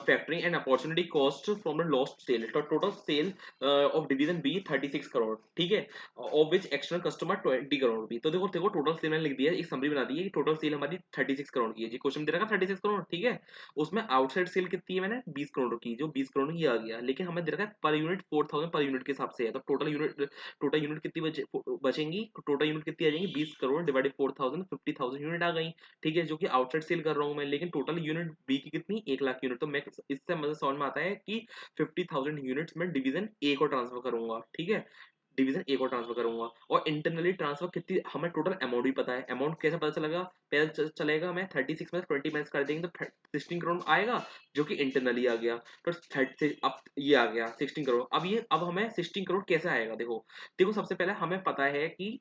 factoring and opportunity cost from the lost sale, तो total sale of division B 36 crore, ठीक है, of which external customer 20 crore rupee. तो देखो देखो टोटल सेल मैंने लिख दिया है, एक समरी बना दी है कि टोटल सेल हमारी 36 करोड़ की है जी, क्वेश्चन दे रखा 36 करोड़, ठीक है। उसमें आउटसाइड सेल कितनी है मैंने 20 करोड़ की, जो 20 करोड़ की आ गया, लेकिन हमें दे रखा है पर यूनिट 4,000 पर यूनिट के हिसाब से है, तो टोटल यूनिट कितनी बचेंगी, टोटल यूनिट कितनी आ जाएंगी 20 करोड़ डिवाइडेड 4000, 50,000 यूनिट आ गई, ठीक है, जो कि आउटसाइड सेल कर रहा हूँ मैं, लेकिन टोटल यूनिट बी की कितनी, 1 लाख यूनिट। तो मैं इससे मुझे समझ में आता है कि 50,000 यूनिट्स में डिवीजन ए को ट्रांसफर करूंगा, ठीक है, डिवीजन ए को ट्रांसफर करूंगा। और इंटरनली ट्रांसफर कितनी, हमें टोटल अमाउंट भी पता है। अमाउंट कैसे पता चलेगा, पहले चलेगा, मैं 36 में 20 माइनस कर देंगे तो 16 करोड़ आएगा, जो कि इंटरनली आ गया। तो 30 अब ये आ गया 16 करोड़। अब हमें 16 करोड़ कैसे आएगा, देखो देखो सबसे पहले हमें पता है कि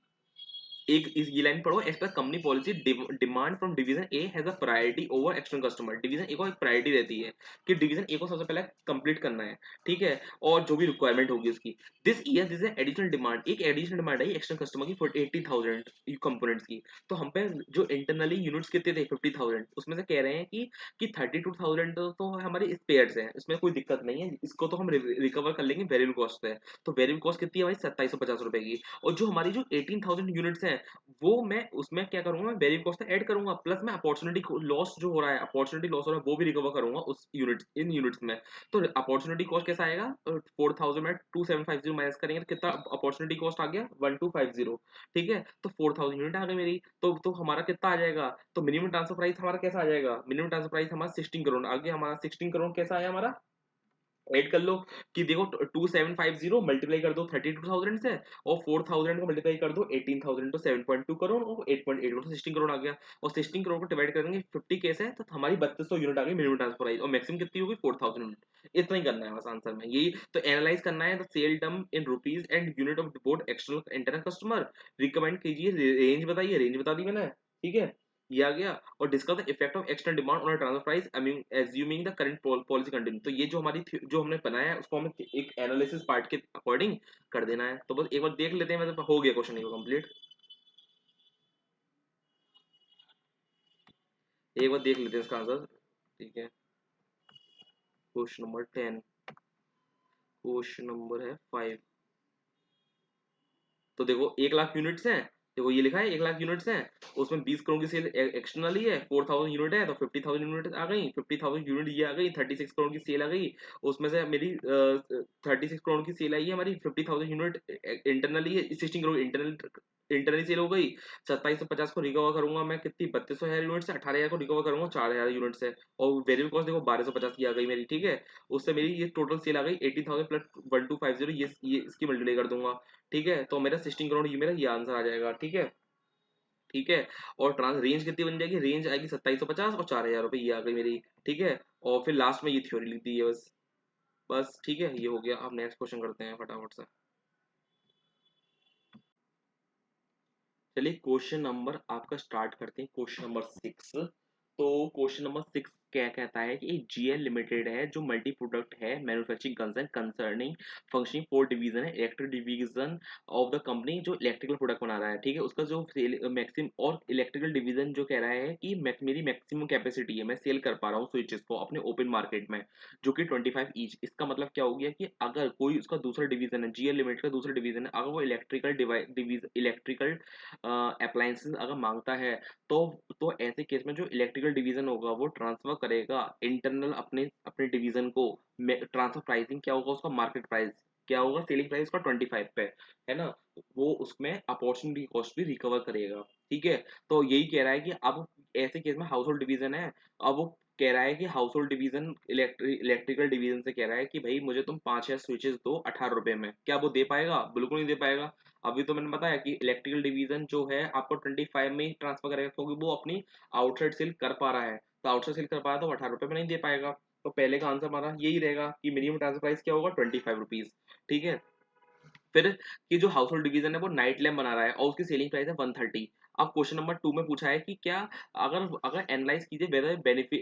एक इस ये लाइन पढ़ो, as per company policy demand from division A has a priority over external customer. Division A को एक प्रायोरिटी रहती है कि डिवीजन ए को सबसे पहले कंप्लीट करना है, ठीक है, और जो भी रिक्वायरमेंट होगी उसकी। This year this additional demand, एक एडिशनल डिमांड आई एक्सटर्नल कस्टमर की 80,000 कंपोनेंट्स की। तो हम पे जो इंटरनली यूनिट्स कितने थे 50,000, उसमें से कह रहे हैं कि 32,000 तो हमारे स्पेयर्स हैं, इसमें कोई दिक्कत नहीं है, इसको तो हम रिकवर कर लेंगे वेरिएबल कॉस्ट से। तो वेरिएबल कॉस्ट कितनी है हमारी, 2750 रुपए की। और जो हमारी जो 18,000 यूनिट्स हैं, वो मैं उसमें क्या करूंगा, मैं वेरिएबल कॉस्ट ऐड करूंगा, प्लस मैं अपॉर्चुनिटी लॉस जो हो रहा है, अपॉर्चुनिटी लॉस हो रहा है, वो भी रिकवर करूंगा उस यूनिट इन यूनिट्स में। तो अपॉर्चुनिटी कॉस्ट कैसा आएगा, 4,000 में 2750 माइनस करेंगे तो कितना अपॉर्चुनिटी कॉस्ट आ गया, 1250, ठीक है। तो 4,000 यूनिट आ गई मेरी। तो हमारा कितना आ जाएगा, तो मिनिमम ट्रांसफर प्राइस हमारा कैसा आ जाएगा, मिनिमम ट्रांसफर प्राइस हमारा 16 करोड़ आ गया। हमारा 16 करोड़ कैसा आया हमारा, ऐड कर लो कि देखो 2750 मल्टीप्लाई कर दो 32,000 से, और 4,000 को मल्टीप्लाई कर दो 18,000 तो 7.2 करोड़, और 8.8 करोड़ 16 करोड़ आ गया। और 16 करोड़ को डिवाइड करेंगे 50 केस है, तो हमारी 3200 यूनिट आ गई मिनिमम ट्रांसफर प्राइस, और मैक्सिमम कितनी होगी 4,000 यूनिट। इतना ही करना है बस आंसर में, यही तो एनालाइज करना है। The sale term in rupees and unit of board external internal customer, recommend कीजिए, रेंज बताइए, रेंज बता दी मैंने, ठीक है, ये आ गया। और discuss the effect of external demand on transfer price assuming the current policy continue. तो ये जो हमारी जो हमने बनाया है उसको हमें एक एनालिसिस पार्ट के अकॉर्डिंग कर देना है। तो बस एक बार देख लेते हैं, मतलब हो गया क्वेश्चन को कंप्लीट, एक बार देख लेते हैं इसका आंसर, ठीक है। क्वेश्चन नंबर 10, क्वेश्चन नंबर है 5। तो देखो 1 लाख यूनिट्स हैं, देखो ये लिखा है 1 लाख यूनिट्स हैं, उसमें 20 करोड़ की सेल एक्सटर्नली है, 4,000 यूनिट है, तो 50,000 यूनिट आ गई, 50,000 यूनिट ये आ गई, 36 करोड़ की सेल आ गई। उसमें से मेरी 36 करोड़ की सेल आई है हमारी, 50,000 यूनिट इंटरनली है, 16 करोड़ इंटरनली सेल हो गई। 2750 को रिकवर करूंगा मैं कितनी, 32,000 यूनिट से, 18,000 को रिकवर करूंगा 4,000 यूनिट से, और वेरिएबल कॉस्ट देखो 1250 की आ गई मेरी, ठीक है। उससे मेरी ये टोटल सेल आ गई 18,000 प्लस 1250, ये इसकी मल्टीप्लाई कर दूंगा, ठीक है। तो मेरा 16 करोड़ ये मेरा ये आंसर आ जाएगा, ठीक है, ठीक है। और ट्रांस रेंज कितनी बन जाएगी, रेंज आएगी 2750 और 4,000 रुपये, ये आ गई मेरी, ठीक है। और फिर लास्ट में ये थ्योरी लिख दी है बस, बस ठीक है, ये हो गया। अब नेक्स्ट क्वेश्चन करते हैं फटाफट से। चलिए क्वेश्चन नंबर आपका स्टार्ट करते हैं, क्वेश्चन नंबर 6। तो क्वेश्चन नंबर 6 क्या कहता है कि एक जीएल लिमिटेड है जो मल्टी प्रोडक्ट है manufacturing concern concerning functioning 4 division है, electric division of the company जो इलेक्ट्रिकल प्रोडक्ट बना रहा है, ठीक है। उसका जो मैक्सिमम और इलेक्ट्रिकल डिवीजन जो कह रहा है कि मेरी मैक्सिमम कैपेसिटी है, मैं सेल कर पा रहा हूँ स्विचेस को अपने ओपन मार्केट में, जो कि 25 ईच। इसका मतलब क्या हो गया कि अगर कोई उसका दूसरा डिवीजन है, जीएल लिमिटेड का दूसरा डिवीजन है, अगर वो इलेक्ट्रिकल डिवाइस इलेक्ट्रिकल अप्लायंसेस अगर मांगता है, तो ऐसे केस में जो इलेक्ट्रिकल डिवीजन होगा वो ट्रांसफर करेगा इंटरनल अपने अपने डिवीजन को। ट्रांसफर प्राइसिंग क्या होगा उसका, मार्केट प्राइस क्या होगा, सेलिंग प्राइस का 25 पे, है ना। वो उसमें अपॉर्चुनिटी कॉस्ट भी रिकवर करेगा, ठीक है। तो यही कह रहा है कि अब ऐसे केस में हाउस होल्ड डिवीजन है, अब वो कह रहा है कि house hold division electrical division से कह रहा है कि भाई मुझे तुम 5 या स्विचेस दो 18 रुपए में, क्या वो दे पाएगा, बिल्कुल नहीं दे पाएगा। अभी तो मैंने बताया कि इलेक्ट्रिकल डिवीजन जो है आपको 25 में ही ट्रांसफर करेगा, क्योंकि वो अपनी आउटसाइड सेल कर पा रहा है। तो आउटसाइड सेल कर पा रहा है तो 18 रुपए में नहीं दे पाएगा। तो पहले का आंसर हमारा यही रहेगा कि मिनिमम ट्रांसफर प्राइस क्या होगा, 25 रुपीज, ठीक है। फिर ये जो हाउस होल्ड डिवीजन है वो नाइट लैम्प बना रहा है और उसकी सेलिंग प्राइस है 130। अब क्वेश्चन नंबर 2 में पूछा है कि क्या, अगर अगर एनालाइज कीजिए वेदर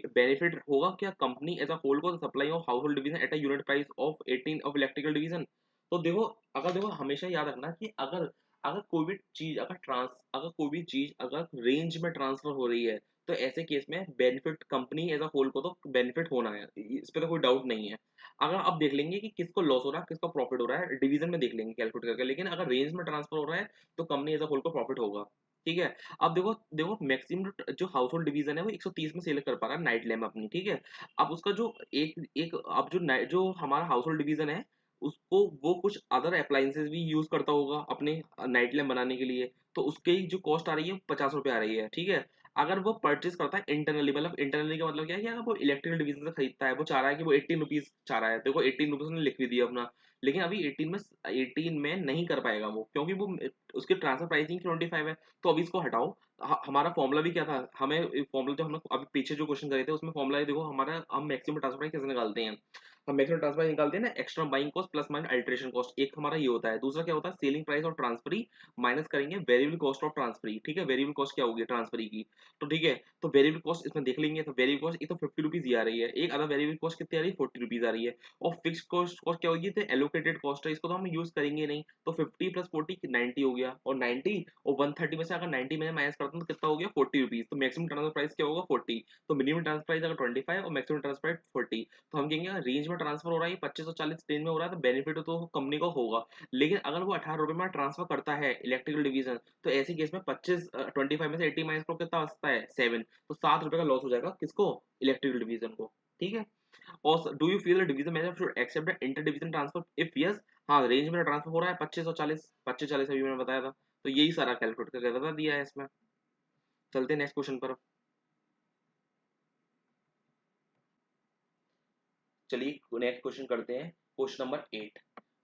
बेनिफिट होगा क्या कंपनी एज अ होल को supply of house hold division at a unit price of 18 of electrical division. तो देखो, अगर देखो हमेशा याद रखना कि अगर अगर कोई भी चीज अगर कोई भी चीज अगर रेंज में ट्रांसफर हो रही है, तो ऐसे केस में benefit company as a whole को तो बेनिफिट होना है, इस पे तो कोई डाउट नहीं है। अगर आप देख लेंगे कि किसको लॉस हो रहा है किसको प्रॉफिट हो रहा है, डिवीजन में देख लेंगे कैलकुलेट करके, लेकिन अगर रेंज में ट्रांसफर हो रहा है तो कंपनी एज अ होल को प्रॉफिट होगा, ठीक है। अब देखो देखो मैक्सिमम जो हाउस होल्ड डिवीजन है वो 130 में सेल कर पा रहा है नाइट लैम्प अपनी, ठीक है। अब उसका जो एक एक अब जो हमारा हाउस होल्ड डिवीजन है, उसको वो कुछ अदर अप्लायंसेस भी यूज करता होगा अपने नाइट लैम्प बनाने के लिए। तो उसकी जो कॉस्ट आ रही है 50 रुपये आ रही है, ठीक है। अगर वो परचेज करता है इंटरनली, मतलब इंटरनली का मतलब क्या है कि अगर वो इलेक्ट्रिकल डिवीजन से खरीदता है, वो चाह रहा है कि वो 18 रुपीज चाह रहा है, देखो 18 रुपीज ने लिख भी दिया अपना, लेकिन अभी 18 में नहीं कर पाएगा वो, क्योंकि वो उसकी ट्रांसफर प्राइसिंग 25 है। तो अभी इसको हटाओ। हमारा फॉर्मूला भी क्या था, हमें फॉर्मूला जो हमने अभी पीछे जो क्वेश्चन करे थे उसमें फॉर्मूला देखो हमारा, हम मैक्सिमम ट्रांसफर प्राइस कैसे निकालते हैं। हम मैक्सिमम ट्रांसफर प्राइस निकालते हैं ना, extra buying cost plus minus alteration cost, एक हमारा ये होता है। दूसरा क्या होता है, सेलिंग प्राइस और ट्रांसफरी माइनस करेंगे वेरिएबल कॉस्ट ऑफ ट्रांसफरी, ठीक है। वेरिएबल कॉस्ट क्या होगी ट्रांसफरी की, तो ठीक है। तो वेरिएबल कॉस्ट इसमें देख लेंगे, तो वेरिएबल कॉस्ट ये तो 50 रुपीज ही आ रही है, एक अदर वेरिएबल कॉस्ट कितनी आ रही है 40 रुपीज आ रही है। और फिक्स कॉस्ट कॉस्ट क्या होगी, तो एलोकेटेड कॉस्ट है, इसको तो हम यूज करेंगे नहीं। तो 50 प्लस 40 90 हो गया, और 90 और 130 में से अगर 90 में माइनस करता हूँ तो कितना हो गया 40 रुपीज। तो मैक्सिमम ट्रांसफर प्राइस क्या होगा 40। तो मिनिमम ट्रांसफर प्राइस अगर 25 और मैक्सिमम ट्रांसफर प्राइस 40, तो हम कहेंगे रेंज में ट्रांसफर हो रहा है 25 और 40 रेंज में हो रहा है, तो बेनिफिट तो कंपनी को होगा। लेकिन अगर वो 18 रुपए में ट्रांसफर करता है इलेक्ट्रिकल डिवीजन, तो ऐसे केस में 25 में से 80 माइनस करो कितना बचता है 7, तो 7 रुपए का लॉस हो जाएगा किसको, इलेक्ट्रिकल डिवीजन को, ठीक है। और do you feel the division manager should accept the inter division transfer, if yes, हाँ रेंज में ट्रांसफर हो रहा है 25 और 40, 25 40 अभी मैंने बताया था। तो यही सारा कैलकुलेट करके बता दिया है इसमें। चलते हैं नेक्स्ट क्वेश्चन पर। चलिए नेक्स्ट क्वेश्चन करते हैं, क्वेश्चन नंबर 8।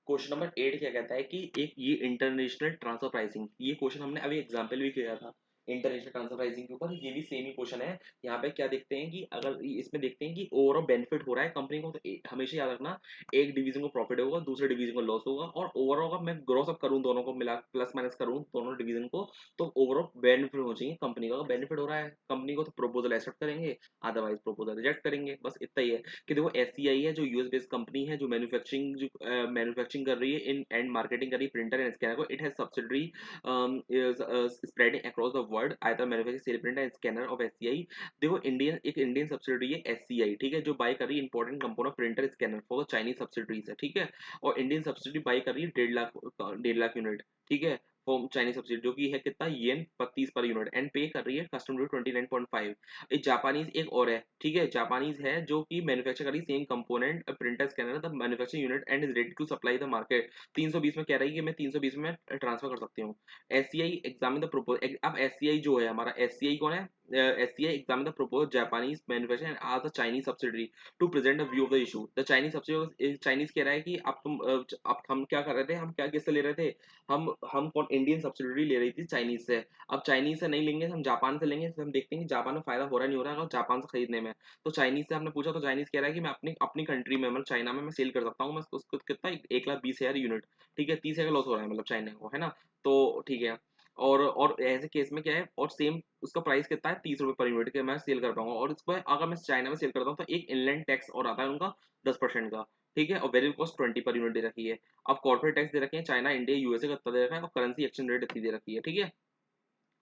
क्वेश्चन नंबर 8 क्या कहता है कि एक ये इंटरनेशनल ट्रांसफर प्राइसिंग, ये क्वेश्चन हमने अभी एग्जांपल भी किया था इंटरनेशनल ट्रांसफर प्राइसिंग के ऊपर, ये भी सेम ही क्वेश्चन है। यहाँ पे क्या देखते हैं कि अगर इसमें देखते हैं कि ओवरऑल बेनिफिट हो रहा है कंपनी को, तो हमेशा याद रखना एक डिवीजन को प्रॉफिट होगा, दूसरे डिवीजन को लॉस होगा, और ओवरऑल मैं ग्रॉस अप करूँ दोनों को मिला प्लस माइनस करूँ दोनों डिवीजन को, तो ओवरऑल बेनिफिट हो चाहिए कंपनी का। अगर बेनिफिट हो रहा है कंपनी को तो प्रपोजल एक्सेप्ट करेंगे, अदरवाइज प्रपोजल रिजेक्ट करेंगे, बस इतना ही है। कि देखो एससीआई है जो यूएस बेस्ड कंपनी है, जो मैन्युफैक्चरिंग कर रही है इन एंड मार्केटिंग कर रही है प्रिंटर एंड स्कैनर को, it has subsidiary spreading across the world, either manufacturing sell printer and scanner of SCI. देखो एक इंडियन सब्सिडरी है एससीआई, ठीक है, जो बाय कर रही है important component printer scanner for the Chinese subsidiaries है, ठीक है। और इंडियन सब्सिडरी बाय कर रही है 1.5 लाख यूनिट, ठीक है, फॉर चाइनीज सब्सिडी, जो कि है कितना येन 32 पर यूनिट, एंड पे कर रही है कस्टम ड्यूटी 29.5। एक जापानीज एक और है, ठीक है, जापानीज है जो कि मैन्युफैक्चर करी same component printer scanner the manufacturing unit and is ready to supply the market. 320 में कह रही है कि मैं 320 में ट्रांसफर कर सकती हूँ। एससीआई एग्जामिन द प्रोपोज, अब एससीआई जो है हमारा, एससीआई कौन है, SCI examine the propose Japanese manufacture and आज the Chinese subsidiary to present the view of the issue. The Chinese subsidiary, Chinese कह रहा है कि अब तुम अब हम क्या कर रहे थे, हम क्या किससे ले रहे थे, हम कौन इंडियन सब्सिडरी ले रही थी चाइनीज से। अब चाइनीज से नहीं लेंगे, हम जापान से लेंगे, तो हम देखते हैं कि जापान में फायदा हो रहा है नहीं हो रहा है अगर जापान से खरीदने में। तो चाइनीज से हमने पूछा, तो चाइनीज कह रहा है कि मैं अपनी अपनी कंट्री में मतलब चाइना में मैं सेल कर सकता हूँ, मैं उसको कितना 1,20,000 यूनिट, ठीक है, 30 का लॉस हो रहा है मतलब चाइना को, है ना। तो ठीक है। और ऐसे केस में क्या है, और सेम उसका प्राइस कितना है 30 रुपये पर यूनिट के मैं सेल कर पाऊंगा, और इसको अगर मैं चाइना में सेल करता हूँ तो एक इनलैंड टैक्स और आता है उनका 10% का, ठीक है, और वेरिएबल कॉस्ट 20 पर यूनिट दे रखी है। अब कॉर्पोरेट टैक्स दे रखे हैं चाइना इंडिया यूएसए का कितना दे रखा है, और करेंसी एक्सचेंज रेट इतनी दे रखी है, ठीक है।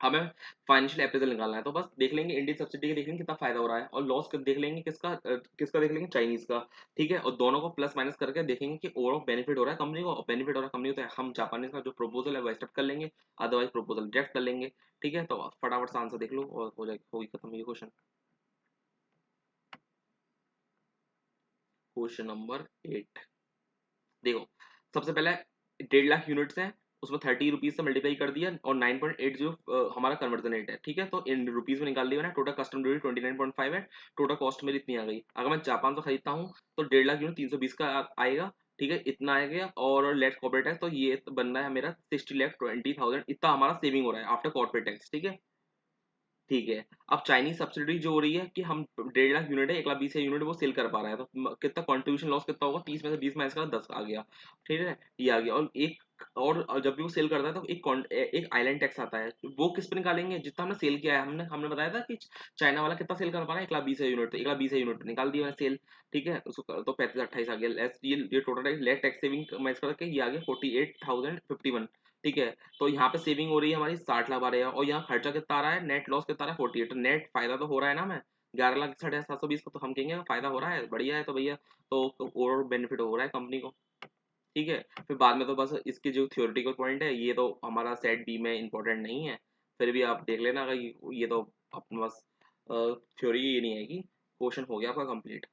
हमें फाइनेंशियल अप्रेजल निकालना है, तो बस देख लेंगे इंडियन सब्सिडी का, देख लेंगे कितना फायदा हो रहा है, और लॉस देख लेंगे किसका, किसका देख लेंगे चाइनीज का, ठीक है। और दोनों को प्लस माइनस करके देखेंगे कि ओवरऑल बेनिफिट हो रहा है कंपनी को, और बेनिफिट हो रहा है कंपनी को, तो हम जापानीज का जो प्रपोजल है वो एक्सेप्ट कर लेंगे, अदरवाइज प्रपोजल रिजेक्ट कर लेंगे, ठीक है। तो फटाफट से आंसर देख लो और हो जाएगी, होगी खत्म ये क्वेश्चन। क्वेश्चन नंबर 8, देखो सबसे पहले 1.5 लाख यूनिट्स हैं, उसमें 30 रुपीज से मल्टीप्लाई कर दिया, और 9.80 हमारा कन्वर्जन रेट है, ठीक है। तो इन रुपीज में निकाल दिया मैंने, टोटल कस्टम ड्यूटी 29.5 है, टोटल कॉस्ट मेरी इतनी आ गई। अगर मैं जापान से खरीदता हूँ तो 1.5 लाख यूनिट 320 का आएगा, ठीक है, इतना आ गया, और लेट कॉर्पोरेट टैक्स, तो ये बन रहा है मेरा 60,20,000, इतना हमारा सेविंग हो रहा है आफ्टर कॉर्पोरेट टैक्स, ठीक है। ठीक है। अब चाइनीज सब्सिडी जो हो रही है कि हम 1.5 लाख यूनिट है, 1,20,000 यूनिट वो सेल कर पा रहा है, तो कितना कंट्रीब्यूशन लॉस कितना होगा, 30 में से 20 माइनस का 10 आ गया, ठीक है, ये आ गया। और जब भी वो सेल करता है तो एक आइलैंड टैक्स आता है, वो किस पे निकालेंगे, जितना हमने सेल किया है, हमने हमने बताया था कि चाइना वाला कितना सेल कर पा रहा है 1,20,000 यूनिट, तो 1,20,000 यूनिट निकाल दिया मैंने सेल, ठीक है, उसको तो 35-28 आ गया लेस, ये total tax let tax saving match करके ये आ गया 48,051, ठीक है। तो यहाँ पे सेविंग हो रही है हमारी 60 लाख आ रहा है, और यहाँ खर्चा कितना आ रहा है, नेट लॉस कितना आ रहा है 48, तो नेट फायदा तो हो रहा है ना, मैं 11,720 का, तो हम कहेंगे फायदा हो रहा है, बढ़िया है, तो भैया तो ओवरऑल बेनिफिट हो रहा है कंपनी को, ठीक है। फिर बाद में तो बस इसके जो थियोरेटिकल पॉइंट है ये तो हमारा सेट बी में इंपॉर्टेंट नहीं है, फिर भी आप देख लेना अगर ये तो अपने बस थ्योरी ये नहीं है कि क्वेश्चन हो गया आपका कंप्लीट।